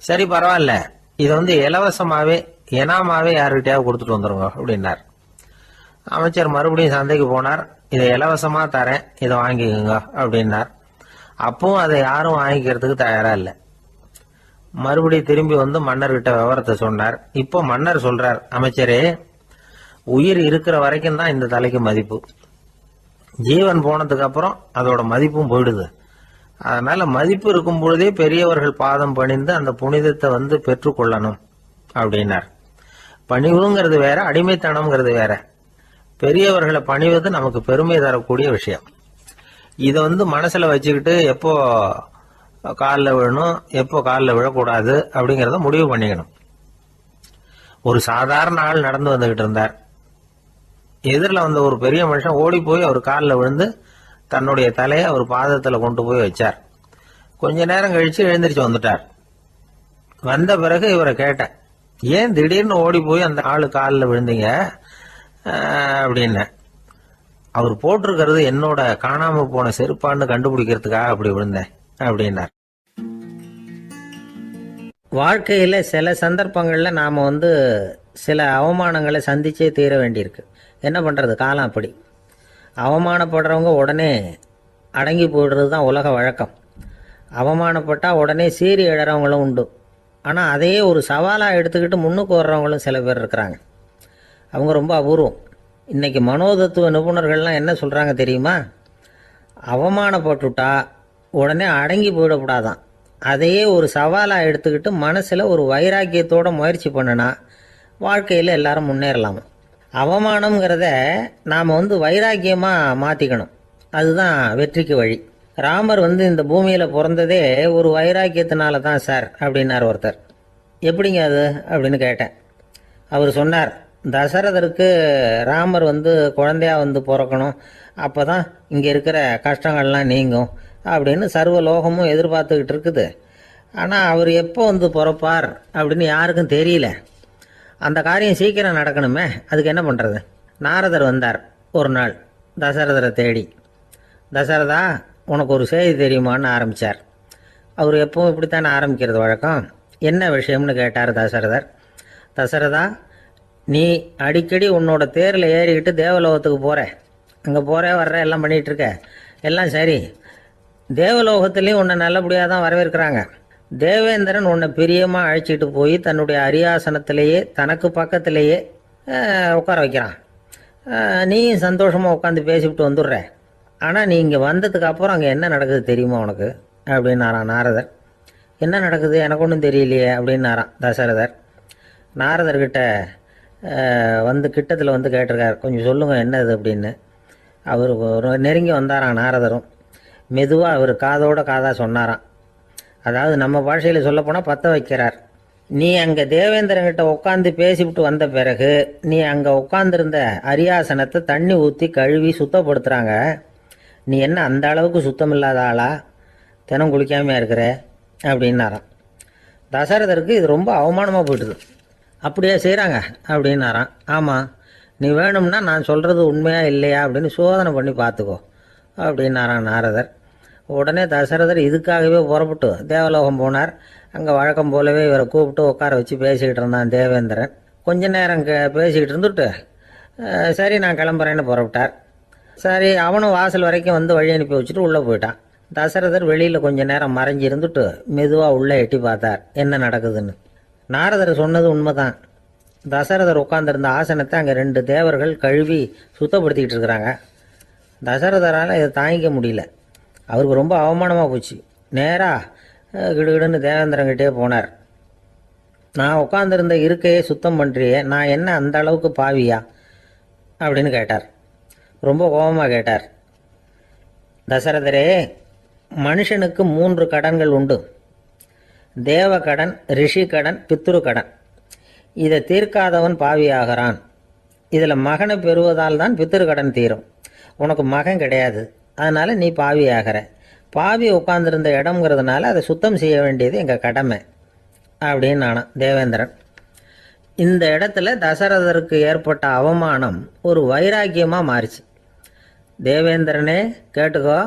சரி, பரவாயில்ல, இதை இலவசமாவே எனாமாவே யாருக்கிட்டையாவது கொடுத்துட்டு வந்துருங்க அப்படின்னார். அமைச்சர் மறுபடியும் சந்தைக்கு போனார். இதை இலவசமா தரேன், இதை வாங்கிக்கோங்க அப்படின்னார். அப்பவும் அதை யாரும் வாங்கிக்கிறதுக்கு தயாரா இல்லை. மறுபடியும் திரும்பி வந்து மன்னர்கிட்ட விவரத்தை சொன்னார். இப்போ மன்னர் சொல்றார், அமைச்சரே, உயிர் இருக்கிற வரைக்கும் தான் இந்த தலைக்கு மதிப்பு. ஜீவன் போனதுக்கு அப்புறம் அதோட மதிப்பும் போயிடுது. அதனால மதிப்பு இருக்கும் பொழுதே பெரியவர்கள் பாதம் பணிந்து அந்த புனிதத்தை பெற்றுக்கொள்ளணும் அப்படின்னார். பணிவுங்கிறது வேற, அடிமைத்தனம்ங்கிறது வேற. பெரியவர்களை பணிவது நமக்கு பெருமை தரக்கூடிய விஷயம். இதை மனசுல வச்சுக்கிட்டு எப்போ காலில் விழணும், எப்போ காலில் விழக்கூடாது அப்படிங்கிறத முடிவு பண்ணிக்கணும். ஒரு சாதாரண ஆள் நடந்து வந்துகிட்டு இருந்தார். எதிரில் வந்த ஒரு பெரிய மனுஷன் ஓடி போய் அவர் காலில் விழுந்து தன்னுடைய தலையை அவர் பாதத்தில் கொண்டு போய் வச்சார். கொஞ்ச நேரம் கழிச்சு எழுந்திரிச்சு வந்துட்டார். வந்த பிறகு இவரை கேட்டேன், ஏன் திடீர்னு ஓடி போய் அந்த ஆளு காலில் விழுந்தீங்க அப்படின்னு. அவர் போட்டிருக்கிறது என்னோட காணாம போன செருப்பான்னு கண்டுபிடிக்கிறதுக்காக அப்படி விழுந்தேன் அப்படின்னார். வாழ்க்கையில் சில சந்தர்ப்பங்களில் நாம் சில அவமானங்களை சந்திச்சே தீர வேண்டியிருக்கு. என்ன பண்ணுறது, காலம் அப்படி. அவமானப்படுறவங்க உடனே அடங்கி போயிடுறது தான் உலக வழக்கம். அவமானப்பட்டால் உடனே சீறி எழறவங்களும் உண்டு. ஆனால் அதையே ஒரு சவாலாக எடுத்துக்கிட்டு முன்னுக்கு வர்றவங்களும் சில பேர் இருக்கிறாங்க. அவங்க ரொம்ப அபூர்வம். இன்றைக்கி மனோதத்துவ நிபுணர்கள்லாம் என்ன சொல்கிறாங்க தெரியுமா? அவமானப்பட்டுட்டா உடனே அடங்கி போயிடக்கூடாதான். அதையே ஒரு சவாலாக எடுத்துக்கிட்டு மனசில் ஒரு வைராக்கியத்தோட முயற்சி பண்ணினா வாழ்க்கையில் எல்லாரும் முன்னேறலாம். அவமானம்ங்கிறத நாம் வைராக்கியமாக மாற்றிக்கணும். அதுதான் வெற்றிக்கு வழி. ராமர் இந்த பூமியில் பிறந்ததே ஒரு வைராக்கியத்தினால தான் சார் அப்படின்னார் ஒருத்தர். எப்படிங்க அது அப்படின்னு கேட்டேன். அவர் சொன்னார், தசரதருக்கு ராமர் குழந்தையா பிறக்கணும், அப்போ தான் இங்கே இருக்கிற கஷ்டங்கள்லாம் நீங்கும் அப்படின்னு சர்வ லோகமும் எதிர்பார்த்துக்கிட்டு இருக்குது. ஆனால் அவர் எப்போ பிறப்பார் அப்படின்னு யாருக்கும் தெரியல. அந்த காரியம் சீக்கிரம் நடக்கணுமே, அதுக்கு என்ன பண்ணுறது? நாரதர் வந்தார் ஒரு நாள் தசரதரை தேடி. தசரதா, உனக்கு ஒரு செய்தி தெரியுமான்னு ஆரம்பித்தார். அவர் எப்பவும் இப்படித்தானே ஆரம்பிக்கிறது வழக்கம். என்ன விஷயம்னு கேட்டார் தசரதர். தசரதா, நீ அடிக்கடி உன்னோட தேரில் ஏறிக்கிட்டு தேவலோகத்துக்கு போகிற, அங்கே போகிற வர்ற எல்லாம் பண்ணிகிட்டு இருக்க, எல்லாம் சரி. தேவலோகத்துலேயும் உன்னை நல்லபடியாக தான் வரவேற்கிறாங்க. தேவேந்திரன் உன்னை பிரியமாக அழைச்சிட்டு போய் தன்னுடைய அரியாசனத்திலேயே தனக்கு பக்கத்திலேயே உட்கார வைக்கிறான். நீயும் சந்தோஷமாக உட்காந்து பேசிவிட்டு வந்துடுற. ஆனால் நீ இங்கே வந்ததுக்கு அப்புறம் அங்கே என்ன நடக்குது தெரியுமா உனக்கு அப்படின்னாரான் நாரதர். என்ன நடக்குது எனக்கு ஒன்றும் தெரியலையே அப்படின்னாரான் தசரதர். நாரதர்கிட்ட வந்து கிட்டத்தில் வந்து கேட்டிருக்கார், கொஞ்சம் சொல்லுங்கள் என்னது அப்படின்னு. அவர் நெருங்கி வந்தாராம் நாரதரும். மெதுவாக அவர் காதோட காதாக சொன்னாராம். அதாவது நம்ம பாஷையில் சொல்லப்போனால் பற்ற வைக்கிறார். நீ அங்கே தேவேந்திரங்கிட்ட உட்காந்து பேசிவிட்டு வந்த பிறகு நீ அங்கே உட்காந்துருந்த அரியாசனத்தை தண்ணி ஊற்றி கழுவி சுத்தப்படுத்துகிறாங்க. நீ என்ன அந்த அளவுக்கு சுத்தம் இல்லாத ஆளா, தினம் குளிக்காமையாக இருக்கிற அப்படின்னாராம். தசரதருக்கு இது ரொம்ப அவமானமாக போயிட்டுது. அப்படியே செய்கிறாங்க அப்படின்னாராம். ஆமாம், நீ வேணும்னா நான் சொல்கிறது உண்மையா இல்லையா அப்படின்னு சோதனை பண்ணி பார்த்துக்கோ அப்படின்னாரான் நாரதர். உடனே தசரதர் இதுக்காகவே புறப்பட்டு தேவலோகம் போனார். அங்கே வழக்கம் போலவே இவரை கூப்பிட்டு உட்கார வச்சு பேசிக்கிட்டு இருந்தான் தேவேந்திரன். கொஞ்ச நேரம் பேசிக்கிட்டு இருந்துட்டு சரி நான் கிளம்புறேன்னு புறப்பட்டார். சரி, அவனும் வாசல் வரைக்கும் வந்து வழி அனுப்பி வச்சுட்டு உள்ளே போயிட்டான். தசரதர் வெளியில் கொஞ்ச நேரம் மறைஞ்சி இருந்துட்டு மெதுவாக உள்ளே எட்டி பார்த்தார் என்ன நடக்குதுன்னு. நாரதர் சொன்னது உண்மைதான். தசரதர் உட்காந்துருந்த ஆசனத்தை அங்கே 2 தேவர்கள் கழுவி சுத்தப்படுத்திக்கிட்டு இருக்கிறாங்க. தசரதரால் இதை தாங்கிக்க முடியல. அவருக்கு ரொம்ப அவமானமாக போச்சு. நேராக கிடுகிடுன்னு தேவேந்திரங்கிட்டே போனார். நான் உட்காந்துருந்த இருக்கையே சுத்தம் பண்ணுறியே, நான் என்ன அந்த அளவுக்கு பாவியா அப்படின்னு கேட்டார். ரொம்ப கோபமாக கேட்டார். தசரதரே, மனுஷனுக்கு 3 கடன்கள் உண்டு. தேவ கடன், ரிஷி கடன், பித்ரு கடன். இதை தீர்க்காதவன் பாவியாகிறான். இதில் மகனை பெறுவதால் தான் பித்ரு கடன் தீரும். உனக்கு மகன் கிடையாது, அதனால் நீ பாவியாகிற. பாவி உட்கார்ந்துருந்த இடம்ங்கிறதுனால அதை சுத்தம் செய்ய வேண்டியது எங்கள் கடமை அப்படின்னு நானாம் தேவேந்திரன். இந்த இடத்துல தசரதருக்கு ஏற்பட்ட அவமானம் ஒரு வைராக்கியமாக மாறிச்சு. தேவேந்திரனே கேட்டுக்கோ,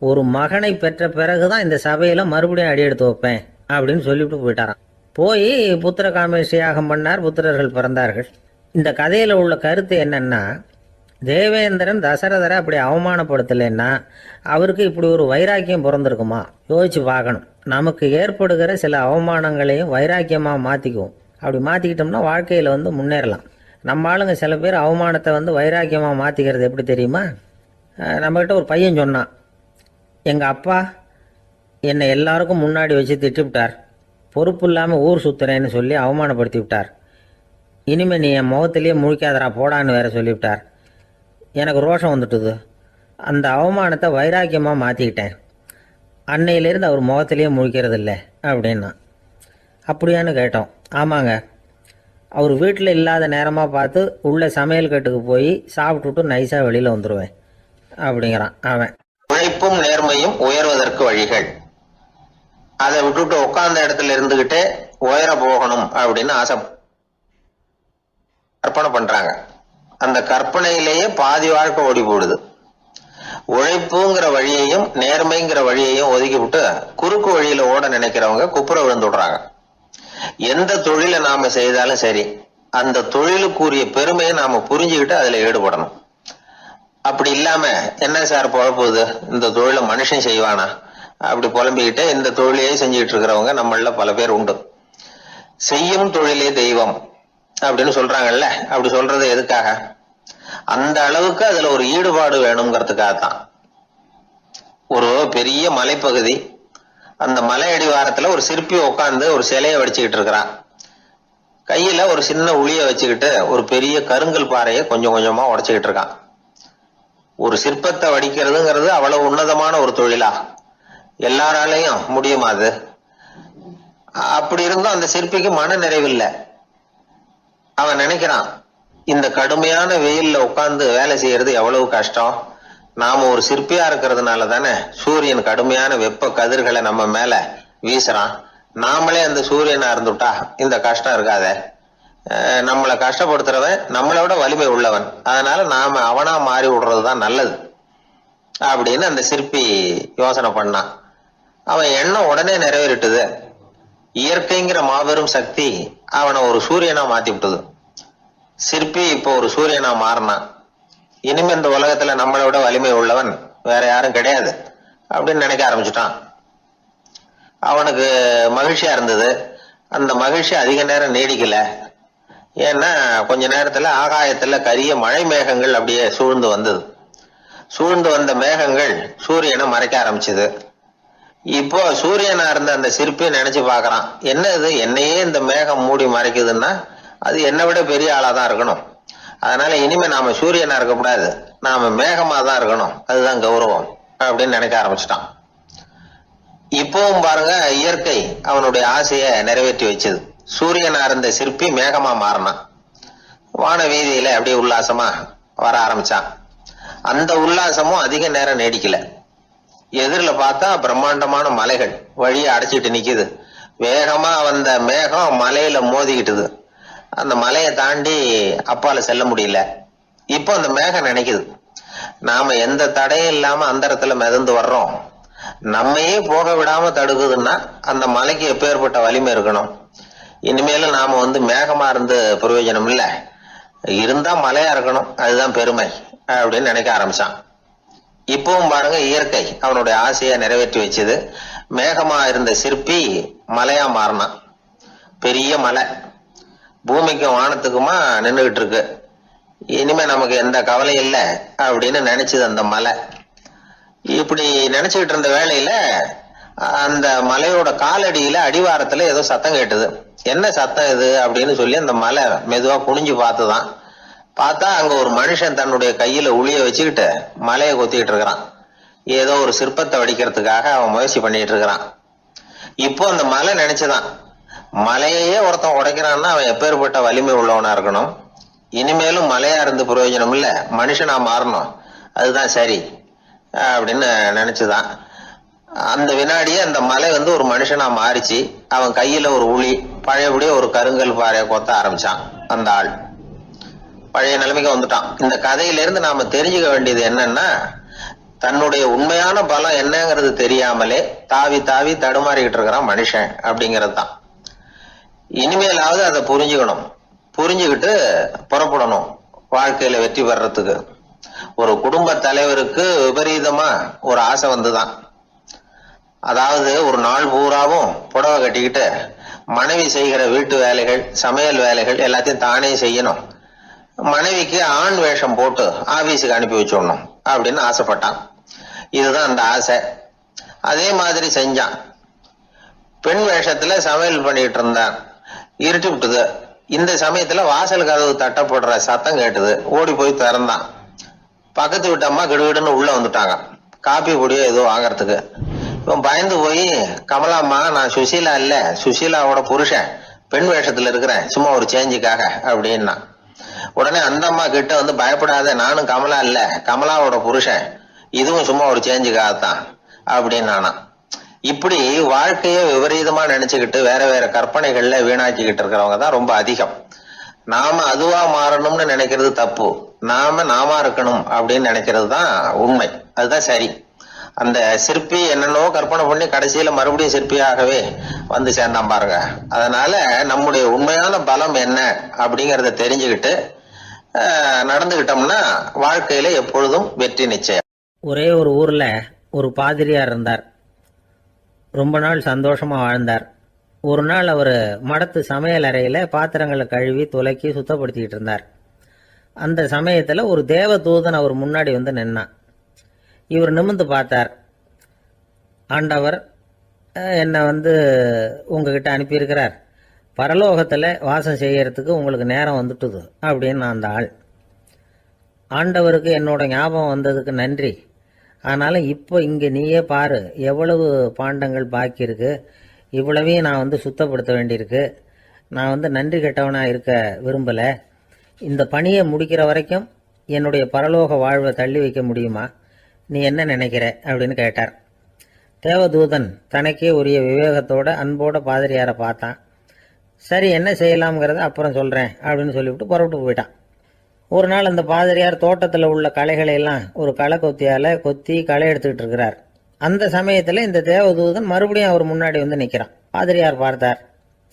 ஒரு மகனை பெற்ற பிறகு தான் இந்த சபையில் மறுபடியும் அடி எடுத்து வைப்பேன் அப்படின்னு சொல்லிவிட்டு போயிட்டாராம். போய் புத்திர காமேஷ் யாகம் பண்ணார். புத்திரர்கள் பிறந்தார்கள். இந்த கதையில் உள்ள கருத்து என்னன்னா, தேவேந்திரன் தசரதரை அப்படி அவமானப்படுத்தலைன்னா அவருக்கு இப்படி ஒரு வைராக்கியம் பிறந்திருக்குமா யோசிச்சு பார்க்கணும். நமக்கு ஏற்படுகிற சில அவமானங்களையும் வைராக்கியமாக மாற்றிக்குவோம். அப்படி மாற்றிக்கிட்டோம்னா வாழ்க்கையில் வந்து முன்னேறலாம். நம்ம ஆளுங்க சில பேர் அவமானத்தை வந்து வைராக்கியமாக மாற்றிக்கிறது எப்படி தெரியுமா? நம்மகிட்ட ஒரு பையன் சொன்னான், எங்கள் அப்பா என்னை எல்லாருக்கும் முன்னாடி வச்சு திட்டிவிட்டார், பொறுப்பு இல்லாமல் ஊர் சுற்றுறேன்னு சொல்லி அவமானப்படுத்தி விட்டார். இனிமேல் நீ என் முகத்திலேயே முழிக்காதரா போடான்னு வேற சொல்லிவிட்டார். எனக்கு ரோஷம் வந்துட்டுது. அந்த அவமானத்தை வைராக்கியமாக மாற்றிக்கிட்டேன். அன்னையிலேருந்து அவர் முகத்திலேயே முழிக்கிறது இல்லை அப்படின்னா. அப்படியான்னு கேட்டோம். ஆமாங்க, அவர் வீட்டில் இல்லாத நேரமாக பார்த்து உள்ள சமையல் கட்டுக்கு போய் சாப்பிட்டுட்டு நைஸாக வெளியில் வந்துடுவேன் அப்படிங்கிறான் அவன். உழைப்பும் நேர்மையும் உயர்வதற்கு வழிகள். அதை விட்டுட்டு உட்கார்ந்த இடத்துல இருந்துகிட்டே உயர போகணும் அப்படின்னு ஆசை கற்பனை பண்றாங்க. அந்த கற்பனையிலேயே பாதி வாழ்க்கை ஓடி போடுது. உழைப்புங்கிற வழியையும் நேர்மைங்கிற வழியையும் ஒதுக்கி விட்டு குறுக்கு வழியில ஓட நினைக்கிறவங்க குப்புற விழுந்துடுறாங்க. எந்த தொழிலை நாம செய்தாலும் சரி, அந்த தொழிலுக்குரிய பெருமையை நாம புரிஞ்சுக்கிட்டு அதுல ஈடுபடணும். அப்படி இல்லாம என்ன சார் பொழப்புது, இந்த தொழிலை மனுஷன் செய்வானா அப்படி புலம்பிக்கிட்டு இந்த தொழிலையே செஞ்சுக்கிட்டு இருக்கிறவங்க நம்மள பல பேர் உண்டு. செய்யும் தொழிலே தெய்வம் அப்படின்னு சொல்றாங்கல்ல, அப்படி சொல்றது எதுக்காக? அந்த அளவுக்கு அதுல ஒரு ஈடுபாடு வேணுங்கிறதுக்காகத்தான். ஒரு பெரிய மலைப்பகுதி, அந்த மலை அடிவாரத்துல ஒரு சிற்பி உட்காந்து ஒரு சிலையை வடிச்சுக்கிட்டு இருக்கிறான். கையில ஒரு சின்ன உளிய வச்சுக்கிட்டு ஒரு பெரிய கருங்கல் பாறையை கொஞ்சம் கொஞ்சமா உடைச்சுக்கிட்டு இருக்கான். ஒரு சிற்பத்தை வடிக்கிறதுங்கிறது அவ்வளவு உன்னதமான ஒரு தொழிலா? எல்லாராலையும் முடியுமா அது? அப்படி இருந்தும் அந்த சிற்பிக்கு மன நிறைவில்லை. அவன் நினைக்கிறான், இந்த கடுமையான வெயில்ல உட்கார்ந்து வேலை செய்யறது எவ்வளவு கஷ்டம். நாம ஒரு சிற்பியா இருக்கிறதுனால தானே சூரியன் கடுமையான வெப்ப கதிர்களை நம்ம மேல வீசுறான். நாமளே அந்த சூரியனா இருந்துட்டா இந்த கஷ்டம் இருக்காத. நம்மளை கஷ்டப்படுத்துறவன் நம்மளோட வலிமை உள்ளவன், அதனால நாம அவனா மாறி விடுறதுதான் நல்லது அப்படின்னு அந்த சிற்பி யோசனை பண்ணான். அவன் எண்ணம் உடனே நிறைவேறிட்டுது. இயற்கைங்கிற மாபெரும் சக்தி அவனை ஒரு சூரியனா மாத்தி விட்டது. சிற்பி இப்போ ஒரு சூரியனா மாறினான். இனிமே இந்த உலகத்துல நம்மளை விட வலிமை உள்ளவன் வேற யாரும் கிடையாது அப்படின்னு நினைக்க ஆரம்பிச்சுட்டான். அவனுக்கு மகிழ்ச்சியா இருந்தது. அந்த மகிழ்ச்சி அதிக நேரம் நீடிக்கல. ஏன்னா கொஞ்ச நேரத்துல ஆகாயத்துல கரிய மழை மேகங்கள் அப்படியே சூழ்ந்து வந்தது. சூழ்ந்து வந்த மேகங்கள் சூரியனை மறைக்க ஆரம்பிச்சது. இப்போ சூரியனா இருந்த அந்த சிற்பி நினைச்சு பாக்குறான், என்ன இது என்னையே இந்த மேகம் மூடி மறைக்குதுன்னா அது என்னை விட பெரிய ஆளாதான் இருக்கணும். அதனால இனிமே நாம சூரியனா இருக்கக்கூடாது, நாம மேகமா தான் இருக்கணும், அதுதான் கௌரவம் அப்படின்னு நினைக்க ஆரம்பிச்சிட்டான். இப்பவும் பாருங்க, இயற்கை அவனுடைய ஆசையை நிறைவேற்றி வச்சது. சூரியனா இருந்த சிற்பி மேகமா மாறினான். வான வீதியில அப்படியே உல்லாசமா வர ஆரம்பிச்சான். அந்த உல்லாசமும் அதிக நேரம் நீடிக்கல. எதிரில பார்த்தா பிரம்மாண்டமான மலைகள் வழியை அடைச்சிட்டு நிக்குது. வேகமா வந்த மேகம் மலையில மோதிக்கிட்டுது. அந்த மலையை தாண்டி அப்பால செல்ல முடியல. இப்போ அந்த மேகம் நினைக்குது, நாம எந்த தடையும் இல்லாம அந்த இடத்துல மிதந்து வர்றோம், நம்மையே போக விடாம தடுக்குதுன்னா அந்த மலைக்கு எப்பேற்பட்ட வலிமை இருக்கணும். இனிமேலும் நாம மேகமா இருந்து பிரயோஜனம் இல்ல, இருந்தா மலையா இருக்கணும், அதுதான் பெருமை அப்படின்னு நினைக்க ஆரம்பிச்சான். இப்பவும் பாருங்க, இயற்கை அவனுடைய ஆசையை நிறைவேற்றி வச்சது. மேகமா இருந்த சிற்பி மலையா மாறினான். பெரிய மலை பூமிக்கும் வானத்துக்குமா நின்றுகிட்டு இருக்கு. இனிமே நமக்கு எந்த கவலை இல்லை அப்படின்னு நினைச்சது அந்த மலை. இப்படி நினைச்சுக்கிட்டு இருந்த வேளையில அந்த மலையோட காலடியில அடிவாரத்துல ஏதோ சத்தம் கேட்டது. என்ன சத்தம் இது அப்படின்னு சொல்லி அந்த மலை மெதுவா குனிஞ்சு பார்த்துதான். பார்த்தா அங்க ஒரு மனுஷன் தன்னுடைய கையில உளிய வச்சுக்கிட்டு மலையை கொத்திக்கிட்டு இருக்கிறான். ஏதோ ஒரு சிற்பத்தை வடிக்கிறதுக்காக அவன் முயற்சி பண்ணிட்டு இருக்கிறான். இப்போ அந்த மலை நினைச்சுதான், மலையே ஒருத்தன் உடைக்கிறான்னா அவன் எப்பேற்பட்ட வலிமை உள்ளவனா இருக்கணும். இனிமேலும் மலையா இருந்து பிரயோஜனம் இல்ல, மனுஷனா மாறணும், அதுதான் சரி அப்படின்னு நினைச்சுதான். அந்த வினாடியே அந்த மலை ஒரு மனுஷனா மாறிச்சு. அவன் கையில ஒரு உளி, பழையபடியே ஒரு கருங்கல் பாறையை கொத்த ஆரம்பிச்சான். அந்த ஆள் பழைய நிலைமைக்கு வந்துட்டான். இந்த கதையிலிருந்து நாம தெரிஞ்சுக்க வேண்டியது என்னன்னா, தன்னுடைய உண்மையான பலம் என்னங்கிறது தெரியாமலே தாவி தாவி தடுமாறிக்கிட்டு இருக்கிறான் மனுஷன் அப்படிங்கிறது தான். இனிமேலாவது அதை புரிஞ்சுக்கணும். புரிஞ்சுக்கிட்டு புறப்படணும் வாழ்க்கையில வெற்றி பெறறதுக்கு. ஒரு குடும்ப தலைவருக்கு விபரீதமா ஒரு ஆசை வந்துதான். அதாவது ஒரு நாள் பூராவும் புடவை கட்டிக்கிட்டு மனைவி செய்கிற வீட்டு வேலைகள், சமையல் வேலைகள் எல்லாத்தையும் தானே செய்யணும். மனைவிக்கு ஆண் வேஷம் போட்டு ஆபீஸுக்கு அனுப்பி வச்சிடணும் அப்படின்னு ஆசைப்பட்டான். இதுதான் அந்த ஆசை. அதே மாதிரி செஞ்சான். பெண் வேஷத்துல சமையல் பண்ணிட்டு இருந்தான். இருட்டி விட்டுது. இந்த சமயத்துல வாசல் கதவு தட்டப்படுற சத்தம் கேட்டுது. ஓடி போய் திறந்தான். பக்கத்து வீட்டு அம்மா கிடுகிடுன்னு உள்ள வந்துட்டாங்க, காப்பி பொடியோ ஏதோ வாங்கறதுக்கு. இவன் பயந்து போய், கமலாம்மா, நான் சுசீலா இல்ல, சுசீலாவோட புருஷன், பெண் வேஷத்துல இருக்கிறேன், சும்மா ஒரு சேஞ்சுக்காக அப்படின்னா. உடனே அந்த அம்மா கிட்ட பயப்படாத, நானும் கமலா இல்ல, கமலாவோட புருஷன், இதுவும் சும்மா ஒரு சேஞ்சுக்காகத்தான் அப்படின்னானா. இப்படி வாழ்க்கைய விபரீதமா நினைச்சுக்கிட்டு வேற வேற கற்பனைகள்ல வீணாக்கிக்கிட்டு இருக்கிறவங்க தான் ரொம்ப அதிகம். நாம அதுவா மாறணும்னு நினைக்கிறது தப்பு. நாம இருக்கணும் அப்படின்னு நினைக்கிறது தான் உண்மை, அதுதான் சரி. அந்த சிற்பி என்னென்னோ கற்பனை பண்ணி கடைசியில மறுபடியும் சிற்பியாகவே சேர்ந்தான் பாருங்க. அதனால நம்முடைய உண்மையான பலம் என்ன அப்படிங்கறத தெரிஞ்சுக்கிட்டு நடந்துகிட்டோம்னா வாழ்க்கையில எப்பொழுதும் வெற்றி நிச்சயம். ஒரே ஒரு ஊர்ல ஒரு பாதிரியார் இருந்தார். ரொம்ப நாள் சந்தோஷமா வாழ்ந்தார். ஒரு நாள் அவர் மடத்து சமையல் அறையில பாத்திரங்களை கழுவி துலக்கி சுத்தப்படுத்திக்கிட்டு இருந்தார். அந்த சமயத்துல ஒரு தேவதூதன் அவர் முன்னாடி நின்னான். இவர் நிமிர்ந்து பார்த்தார். ஆண்டவர் என்னை உங்ககிட்ட அனுப்பியிருக்கிறார், பரலோகத்துல வாசம் செய்யறதுக்கு உங்களுக்கு நேரம் வந்துட்டுது அப்படின்னு அந்த ஆள். ஆண்டவருக்கு என்னோட ஞாபகம் வந்ததுக்கு நன்றி. ஆனாலும் இப்போ இங்கே நீயே பாரு, எவ்வளவு பாண்டங்கள் பாக்கி இருக்கு, இவ்வளவையும் நான் சுத்தப்படுத்த வேண்டியிருக்கு. நான் நன்றி கெட்டவனா இருக்க விரும்பலை. இந்த பணியை முடிக்கிற வரைக்கும் என்னுடைய பரலோக வாழ்வை தள்ளி வைக்க முடியுமா? நீ என்ன நினைக்கிற அப்படின்னு கேட்டார். தேவதூதன் தனக்கே உரிய விவேகத்தோட அன்போட பாதிரியாரை பார்த்தான். சரி, என்ன செய்யலாம்ங்கிறத அப்புறம் சொல்றேன் அப்படின்னு சொல்லிவிட்டு புறப்பட்டு போயிட்டான். ஒரு நாள் அந்த பாதிரியார் தோட்டத்தில் உள்ள களைகளை எல்லாம் ஒரு களை கொத்தியால கொத்தி களை எடுத்துக்கிட்டு இருக்கிறார். அந்த சமயத்தில் இந்த தேவதூதன் மறுபடியும் அவர் முன்னாடி நிற்கிறான். பாதிரியார் பார்த்தார்.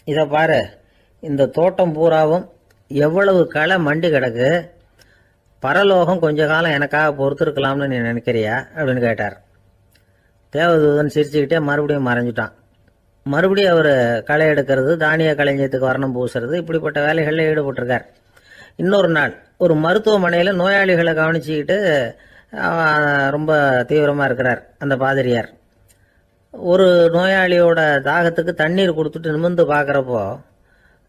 இதை பாரு, இந்த தோட்டம் பூராவும் எவ்வளவு களை மண்டி கிடக்கு, பரலோகம் கொஞ்ச காலம் எனக்காக பொறுத்திருக்கலாம்னு நீ நினைக்கிறியா அப்படின்னு கேட்டார். தேவதூதன் சிரிச்சுக்கிட்டே மறுபடியும் மறைஞ்சிட்டான். மறுபடியும் அவர் களை எடுக்கிறது, தானிய களஞ்சியத்துக்கு வர்ணம் பூசுறது, இப்படிப்பட்ட வேலைகளில் ஈடுபட்டிருக்கார். இன்னொரு நாள் ஒரு மருத்துவமனையில் நோயாளிகளை கவனிச்சுக்கிட்டு ரொம்ப தீவிரமாக இருக்கிறார் அந்த பாதிரியார். ஒரு நோயாளியோட தாகத்துக்கு தண்ணீர் கொடுத்துட்டு நிமிர்ந்து பார்க்குறப்போ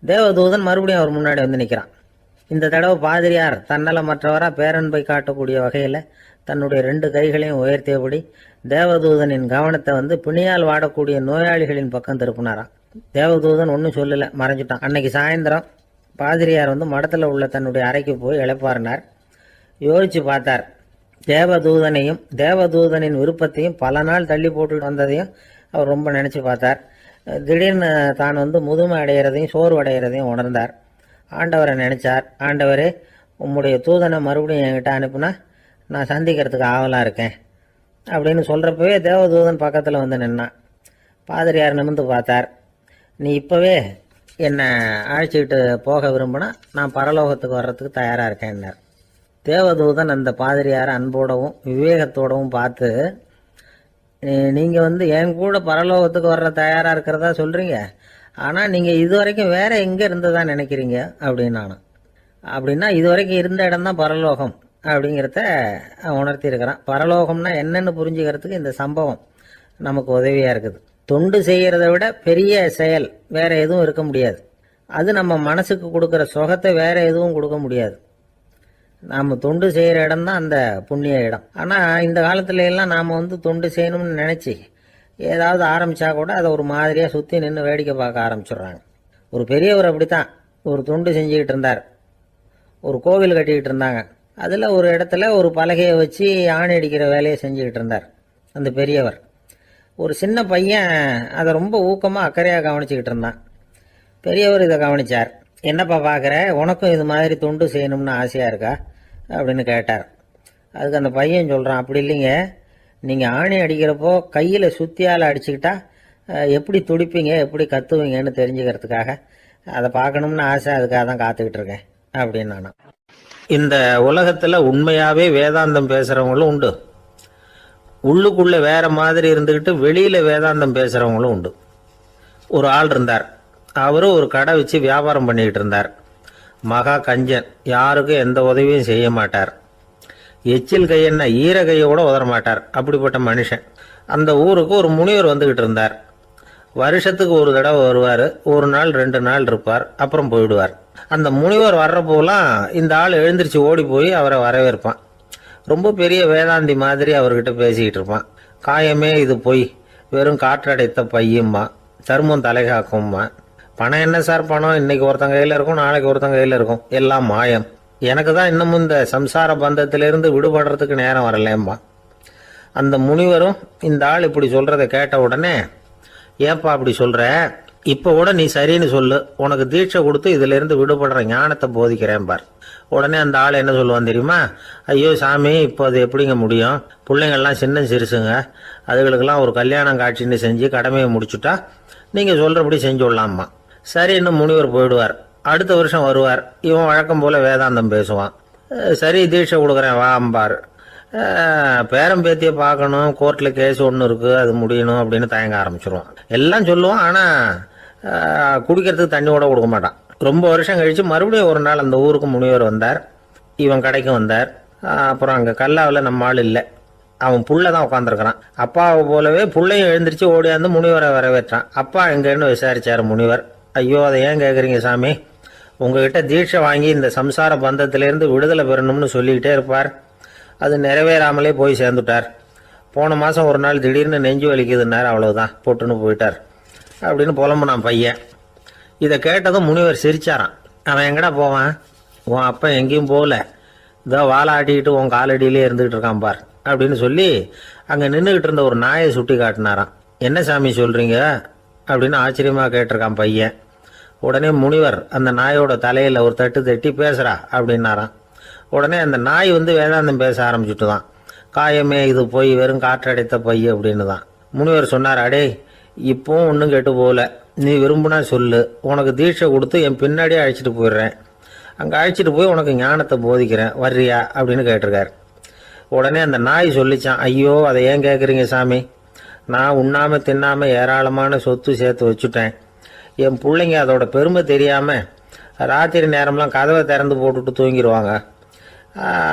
தேவதூதன் மறுபடியும் அவர் முன்னாடி வந்து நிற்கிறான். இந்த தடவை பாதிரியார் தன்னலமற்றவராக பேரன்பை காட்டக்கூடிய வகையில் தன்னுடைய 2 கைகளையும் உயர்த்தியபடி தேவதூதனின் கவனத்தை பிணியால் வாடக்கூடிய நோயாளிகளின் பக்கம் திருப்பினாராம். தேவதூதன் ஒன்றும் சொல்லலை, மறைஞ்சிட்டான். அன்னைக்கு சாயந்தரம் பாதிரியார் மடத்தில் உள்ள தன்னுடைய அறைக்கு போய் இளைப்பாறினார். யோசிச்சு பார்த்தார். தேவதூதனையும் தேவதூதனின் விருப்பத்தையும் பல நாள் தள்ளி போட்டு வந்ததையும் அவர் ரொம்ப நினச்சி பார்த்தார். திடீர்னு தான் முதுமை அடைகிறதையும் சோர்வு அடைகிறதையும் உணர்ந்தார். ஆண்டவரை நினைச்சார். ஆண்டவரே, உம்முடைய தூதனை மறுபடியும் என்கிட்ட அனுப்புனா நான் சந்திக்கிறதுக்கு ஆவலாக இருக்கேன் அப்படின்னு சொல்கிறப்பவே தேவதூதன் பக்கத்தில் நின்னான். பாதிரியார் நிமிர்ந்து பார்த்தார். நீ இப்போவே என்னை அழைச்சிக்கிட்டு போக விரும்பினா நான் பரலோகத்துக்கு வர்றதுக்கு தயாராக இருக்கேன்னார். தேவதூதன் அந்த பாதிரியாரை அன்போடவும் விவேகத்தோடவும் பார்த்து, நீங்கள் என் கூட பரலோகத்துக்கு வர்ற தயாராக இருக்கிறதா சொல்கிறீங்க, ஆனால் நீங்கள் இது வரைக்கும் வேற எங்கே இருந்ததா நினைக்கிறீங்க அப்படின்னானு. அப்படின்னா இது வரைக்கும் இருந்த இடம் தான் பரலோகம் அப்படிங்கிறத உணர்த்தி இருக்கிறான். பரலோகம்னா என்னன்னு புரிஞ்சுக்கிறதுக்கு இந்த சம்பவம் நமக்கு உதவியாக இருக்குது. தொண்டு செய்கிறத விட பெரிய செயல் வேற எதுவும் இருக்க முடியாது. அது நம்ம மனசுக்கு கொடுக்குற சுகத்தை வேற எதுவும் கொடுக்க முடியாது. நாம் தொண்டு செய்கிற இடம் தான் அந்த புண்ணிய இடம். ஆனால் இந்த காலத்துல எல்லாம் நாம் தொண்டு செய்யணும்னு நினச்சி ஏதாவது ஆரம்பித்தா கூட அதை ஒரு மாதிரியாக சுற்றி நின்று வேடிக்கை பார்க்க ஆரம்பிச்சிடுறாங்க. ஒரு பெரியவர் அப்படித்தான் ஒரு தொண்டு செஞ்சுக்கிட்டு இருந்தார். ஒரு கோவில் கட்டிக்கிட்டு இருந்தாங்க. அதில் ஒரு இடத்துல ஒரு பலகையை வச்சு ஆணி அடிக்கிற வேலையை செஞ்சுக்கிட்டு இருந்தார் அந்த பெரியவர். ஒரு சின்ன பையன் அதை ரொம்ப ஊக்கமாக அக்கறையாக கவனிச்சுக்கிட்டு இருந்தான். பெரியவர் இதை கவனித்தார். என்னப்பா பார்க்குற, உனக்கும் இது மாதிரி தொண்டு செய்யணும்னு ஆசையாக இருக்கா அப்படின்னு கேட்டார். அதுக்கு அந்த பையன் சொல்கிறான், அப்படி இல்லைங்க, நீங்கள் ஆணி அடிக்கிறப்போ கையில் சுத்தியால் அடிச்சுக்கிட்டா எப்படி துடிப்பீங்க, எப்படி கத்துவீங்கன்னு தெரிஞ்சுக்கிறதுக்காக அதை பார்க்கணும்னு ஆசை, அதுக்காக தான் காத்துக்கிட்டு இருக்கேன் அப்படின்னு நானும். இந்த உலகத்தில் உண்மையாகவே வேதாந்தம் பேசுகிறவங்களும் உண்டு, உள்ளுக்குள்ளே வேற மாதிரி இருந்துக்கிட்டு வெளியில் வேதாந்தம் பேசுகிறவங்களும் உண்டு. ஒரு ஆள் இருந்தார். அவரும் ஒரு கடை வச்சு வியாபாரம் பண்ணிக்கிட்டு இருந்தார். மகா கஞ்சன், யாருக்கும் எந்த உதவியும் செய்ய மாட்டார். எச்சில் கையென்ன ஈர கையோட உதற மாட்டார். அப்படிப்பட்ட மனுஷன். அந்த ஊருக்கு ஒரு முனிவர் வந்துக்கிட்டு இருந்தார். வருஷத்துக்கு ஒரு தடவை வருவார். ஒரு நாள் 2 நாள் இருப்பார், அப்புறம் போயிடுவார். அந்த முனிவர் வர்றப்போலாம் இந்த ஆள் எழுந்திரிச்சு ஓடி போய் அவரை வரவேற்பான். ரொம்ப பெரிய வேதாந்தி மாதிரி அவர்கிட்ட பேசிக்கிட்டு இருப்பான். காயமே இது பொய், வெறும் காற்றடைத்த பையும்மா, சர்மம் தலைகாக்கும்மா. பணம் என்ன சார் பணம், இன்னைக்கு ஒருத்தன் கையில் இருக்கும், நாளைக்கு ஒருத்தன் கையில் இருக்கும், எல்லாம் மாயம். எனக்கு தான் இன்னமும் இந்த சம்சார பந்தத்திலிருந்து விடுபடுறதுக்கு நேரம் வரலேம்பா. அந்த முனிவரும் இந்த ஆள் இப்படி சொல்றதை கேட்ட உடனே, ஏப்பா அப்படி சொல்ற, இப்போ கூட நீ சரின்னு சொல்லு, உனக்கு தீட்சை கொடுத்து இதுல இருந்து விடுபடுற ஞானத்தை போதிக்கிறேன் பார். உடனே அந்த ஆள் என்ன சொல்லுவான் தெரியுமா, ஐயோ சாமி, இப்போ அது எப்படிங்க முடியும், பிள்ளைங்கள்லாம் சின்ன சிறுசுங்க, அதுகளுக்கெல்லாம் ஒரு கல்யாணம் காட்சின்னு செஞ்சு கடமையை முடிச்சுட்டா நீங்க சொல்றபடி செஞ்சு விடலாமா. சரி, இன்னும் முனிவர் போயிடுவார். அடுத்த வருஷம் வருவார். இவன் வழக்கம் போல வேதாந்தம் பேசுவான். சரி, தீட்சை கொடுக்குறேன் வா அம்பார். பேரம் பேத்தியை பார்க்கணும், கோர்ட்டில் கேஸ் ஒன்று இருக்குது, அது முடியணும் அப்படின்னு தயங்க ஆரம்பிச்சிருவான். எல்லாம் சொல்லுவான், ஆனால் குடிக்கிறதுக்கு தண்ணி கூட கொடுக்க மாட்டான். ரொம்ப வருஷம் கழித்து மறுபடியும் ஒரு நாள் அந்த ஊருக்கு முனிவர் வந்தார். இவன் கடைக்கு வந்தார். அப்புறம் அங்கே கல்லாவில் நம்ம ஆள் இல்லை, அவன் புள்ள தான் உட்காந்துருக்கிறான். அப்பாவை போலவே புள்ளையும் எழுந்திரிச்சு ஓடியாந்து முனிவரை வரவேற்றான். அப்பா எங்கன்னு விசாரிச்சார் முனிவர். ஐயோ, அதை ஏன் கேட்குறீங்க சாமி, உங்ககிட்ட தீட்சை வாங்கி இந்த சம்சார பந்தத்திலேருந்து விடுதலை பெறணும்னு சொல்லிக்கிட்டே இருப்பார், அது நிறைவேறாமலே போய் சேர்ந்துட்டார். போன மாதம் ஒரு நாள் திடீர்னு நெஞ்சு வலிக்குதுன்னார், அவ்வளவுதான் போட்டுன்னு போயிட்டார் அப்படின்னு புலம்புனான் பையன். இதை கேட்டதும் முனிவர் சிரிச்சாரான். அவன் எங்கடா போவான், உன் அப்பா எங்கேயும் போகல, இதோ வாழை ஆட்டிக்கிட்டு உன் காலடியிலே இருந்துகிட்டு இருக்கான் பார் அப்படின்னு சொல்லி அங்கே நின்றுக்கிட்டு இருந்த ஒரு நாயை சுட்டி காட்டினாரான். என்ன சாமி சொல்கிறீங்க அப்படின்னு ஆச்சரியமாக கேட்டிருக்கான் பையன். உடனே முனிவர் அந்த நாயோட தலையில் ஒரு தட்டு தட்டி பேசுகிறா அப்படின்னாரான். உடனே அந்த நாய் வேதாந்தம் பேச ஆரம்பிச்சுட்டு தான், காயமே இது போய் வெறும் காற்றடைத்த பைய அப்படின்னு தான். முனிவர் சொன்னார், அடே இப்போவும் ஒன்றும் கெட்டு போகல, நீ விரும்புனா சொல்லு, உனக்கு தீட்சை கொடுத்து என் பின்னாடியே அழைச்சிட்டு போயிடுறேன் அங்கே அழைச்சிட்டு போய் உனக்கு ஞானத்தை போதிக்கிறேன், வர்றியா அப்படின்னு கேட்டிருக்காரு. உடனே அந்த நாய் சொல்லிச்சான், ஐயோ அதை ஏன் கேட்குறீங்க சாமி, நான் உண்ணாமல் தின்னாமல் ஏராளமான சொத்து சேர்த்து வச்சுட்டேன். என் பிள்ளைங்க அதோட பெருமை தெரியாமல் ராத்திரி நேரம்லாம் கதவை திறந்து போட்டுட்டு தூங்கிடுவாங்க.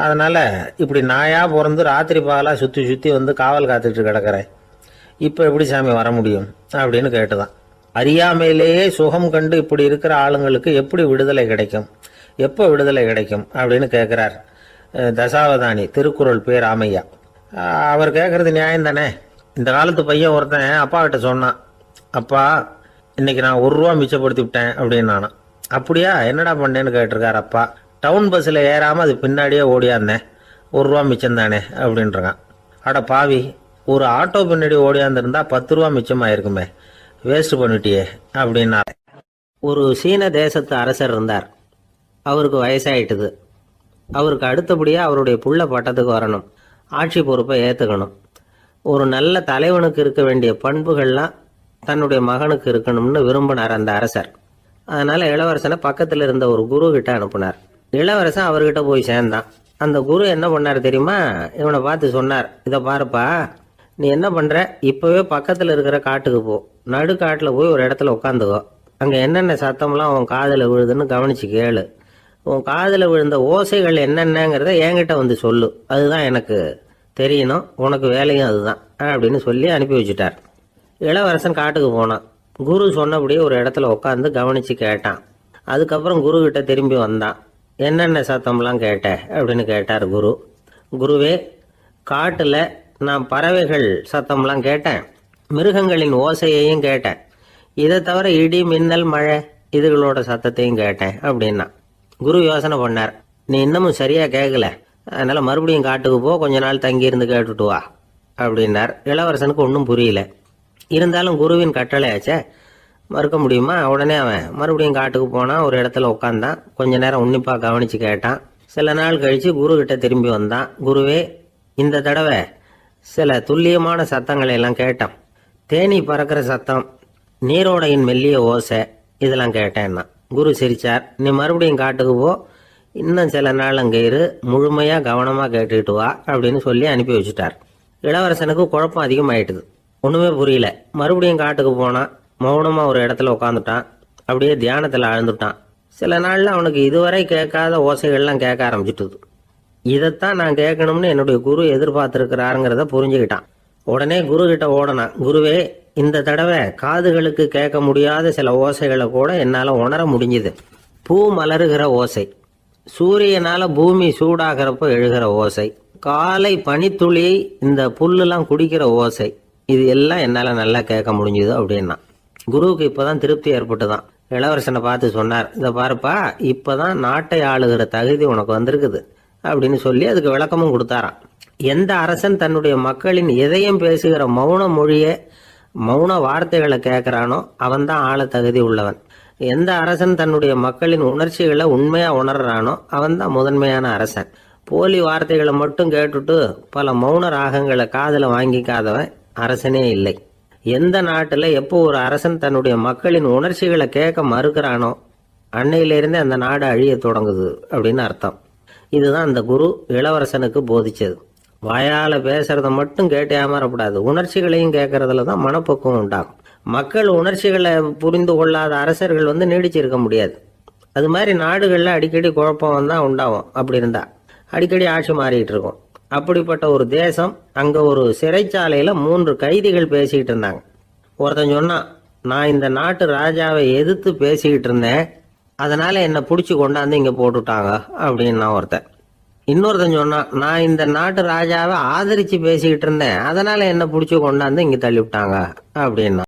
அதனால் இப்படி நாயாக பிறந்து ராத்திரி பகலாக சுற்றி சுற்றி வந்து காவல் காத்துட்டு கிடக்கிறேன். இப்போ எப்படி சாமி வர முடியும் அப்படின்னு கேட்டுதான். அறியாமையிலேயே சுகம் கண்டு இப்படி இருக்கிற ஆளுங்களுக்கு எப்படி விடுதலை கிடைக்கும், எப்போ விடுதலை கிடைக்கும் அப்படின்னு கேட்குறார் தசாவதானி திருக்குறள் பேர் ராமையா. அவர் கேட்குறது நியாயம் தானே. இந்த காலத்து பையன் ஒருத்தன் அப்பா கிட்ட சொன்னான், அப்பா இன்னைக்கு நான் 1 ரூபா மிச்சப்படுத்தி விட்டேன் அப்படின்னு. நானும் அப்படியா, என்னடா பண்ணேன்னு கேட்டிருக்கார் அப்பா. டவுன் பஸ்ஸில் ஏறாமல் அது பின்னாடியே ஓடியாந்தேன், 1 ரூபா மிச்சம் தானே அப்படின்றான். அட பாவி, ஒரு ஆட்டோ பின்னாடி ஓடியாந்துருந்தா 10 ரூபா மிச்சமாயிருக்குமே, வேஸ்ட் பண்ணிட்டியே அப்படின்னா. ஒரு சீன தேசத்து அரசர் இருந்தார். அவருக்கு வயசாயிட்டுது. அவருக்கு அடுத்தபடியாக அவருடைய புள்ள பட்டத்துக்கு வரணும், ஆட்சி பொறுப்பை ஏற்றுக்கணும். ஒரு நல்ல தலைவனுக்கு இருக்க வேண்டிய பண்புகள்லாம் தன்னுடைய மகனுக்கு இருக்கணும்னு விரும்பினார் அந்த அரசர். அதனால் இளவரசனை பக்கத்தில் இருந்த ஒரு குரு கிட்ட அனுப்புனார். இளவரசன் அவர்கிட்ட போய் சேர்ந்தான். அந்த குரு என்ன பண்ணார் தெரியுமா, இவனை பார்த்து சொன்னார், இதை பாருப்பா, நீ என்ன பண்ணுற, இப்போவே பக்கத்தில் இருக்கிற காட்டுக்கு போ, நடுக்காட்டில் போய் ஒரு இடத்துல உட்காந்துக்கோ, அங்கே என்னென்ன சத்தம்லாம் உன் காதில் விழுதுன்னு கவனித்து கேளு, உன் காதில் விழுந்த ஓசைகள் என்னென்னங்கிறத என்கிட்ட வந்து சொல்லு, அதுதான் எனக்கு தெரியணும், உனக்கு வேலையும் அதுதான் அப்படின்னு சொல்லி அனுப்பி வச்சுட்டார். இளவரசன் காட்டுக்கு போனான். குரு சொன்னபடியே ஒரு இடத்துல உட்காந்து கவனித்து கேட்டான். அதுக்கப்புறம் குரு கிட்ட திரும்பி வந்தான். என்னென்ன சத்தம்லாம் கேட்ட அப்படின்னு கேட்டார் குரு. குருவே, காட்டில் நான் பறவைகள் சத்தம்லாம் கேட்டேன், மிருகங்களின் ஓசையையும் கேட்டேன், இதை தவிர இடி மின்னல் மழை இதுகளோட சத்தத்தையும் கேட்டேன் அப்படின்னா. குரு யோசனை பண்ணார், நீ இன்னமும் சரியாக கேட்கல, அதனால் மறுபடியும் காட்டுக்கு போ, கொஞ்ச நாள் தங்கியிருந்து கேட்டுட்டு வா அப்படின்னார். இளவரசனுக்கு ஒன்றும் புரியல. இருந்தாலும் குருவின் கட்டளையாச்சே, மறுக்க முடியுமா? உடனே அவன் மறுபடியும் காட்டுக்கு போனான். ஒரு இடத்துல உட்காந்தான். கொஞ்ச நேரம் உன்னிப்பாக கவனித்து கேட்டான். சில நாள் கழித்து குரு கிட்ட திரும்பி வந்தான். குருவே, இந்த தடவை சில துல்லியமான சத்தங்களை எல்லாம் கேட்டான். தேனி பறக்கிற சத்தம், நீரோடையின் மெல்லிய ஓசை, இதெல்லாம் கேட்டேன்னா. குரு சிரிச்சார். நீ மறுபடியும் காட்டுக்கு போ, இன்னும் சில நாள் அங்கே இரு, முழுமையாக கவனமாக கேட்டுக்கிட்டு வா அப்படின்னு சொல்லி அனுப்பி வச்சுட்டார். இளவரசனுக்கு குழப்பம் அதிகமாயிட்டுது. ஒன்றுமே புரியல. மறுபடியும் காட்டுக்கு போனான். மௌனமாக ஒரு இடத்துல உட்காந்துட்டான். அப்படியே தியானத்தில் ஆழ்ந்துட்டான். சில நாளில் அவனுக்கு இதுவரை கேட்காத ஓசைகள்லாம் கேட்க ஆரம்பிச்சுட்டுது. இதைத்தான் நான் கேட்கணும்னு என்னுடைய குரு எதிர்பார்த்துருக்கிறாருங்கிறத புரிஞ்சுக்கிட்டான். உடனே குரு கிட்ட ஓடனான். குருவே, இந்த தடவை காதுகளுக்கு கேட்க முடியாத சில ஓசைகளை கூட என்னால் உணர முடிஞ்சுது. பூ மலருகிற ஓசை, சூரியனால் பூமி சூடாகிறப்போ எழுகிற ஓசை, காலை பனித்துளி இந்த புல்லுலாம் குடிக்கிற ஓசை, இது எல்லாம் என்னால் நல்லா கேட்க முடிஞ்சுது அப்படின்னா. குருவுக்கு இப்போதான் திருப்தி ஏற்பட்டுதான். இளவரசனை பார்த்து சொன்னார், இதை பாருப்பா, இப்போதான் நாட்டை ஆளுகிற தகுதி உனக்கு வந்திருக்குது அப்படின்னு சொல்லி அதுக்கு விளக்கமும் கொடுத்தாராம். எந்த அரசன் தன்னுடைய மக்களின் எதையும் பேசுகிற மௌன மொழியை, மௌன வார்த்தைகளை கேட்குறானோ அவன்தான் ஆள தகுதி உள்ளவன். எந்த அரசன் தன்னுடைய மக்களின் உணர்ச்சிகளை உண்மையாக உணர்றானோ அவன்தான் முதன்மையான அரசன். போலி வார்த்தைகளை மட்டும் கேட்டுட்டு பல மௌன ராகங்களை காதில் வாங்கிக்காதவன் அரசனே இல்லை. எந்த நாட்டில் எப்போ ஒரு அரசன் தன்னுடைய மக்களின் உணர்ச்சிகளை கேட்க மறுக்கிறானோ அன்னையிலிருந்தே அந்த நாடு அழிய தொடங்குது அப்படின்னு அர்த்தம். இதுதான் அந்த குரு இளவரசனுக்கு போதிச்சது. வாயால் பேசுறத மட்டும் கேட்டு ஏமாறக்கூடாது, உணர்ச்சிகளையும் கேட்கறதுல தான் மனப்பக்குவம் உண்டாகும். மக்கள் உணர்ச்சிகளை புரிந்து கொள்ளாத அரசர்கள் நீடிச்சிருக்க முடியாது. அது மாதிரி நாடுகளில் அடிக்கடி குழப்பம் தான் உண்டாகும். அப்படி இருந்தா அடிக்கடி ஆட்சி மாறிக்கிட்டு இருக்கும். அப்படிப்பட்ட ஒரு தேசம், அங்கே ஒரு சிறைச்சாலையில் 3 கைதிகள் பேசிக்கிட்டு இருந்தாங்க. ஒருத்தன் சொன்னான், நான் இந்த நாட்டு ராஜாவை எதிர்த்து பேசிக்கிட்டு இருந்தேன், அதனால் என்னை பிடிச்சி கொண்டாந்து இங்கே போட்டுட்டாங்க அப்படின்னா ஒருத்தன். இன்னொருத்தன் சொன்னான், நான் இந்த நாட்டு ராஜாவை ஆதரித்து பேசிக்கிட்டு இருந்தேன், அதனால் என்னை பிடிச்சி கொண்டாந்து இங்கே தள்ளிவிட்டாங்க அப்படின்னா.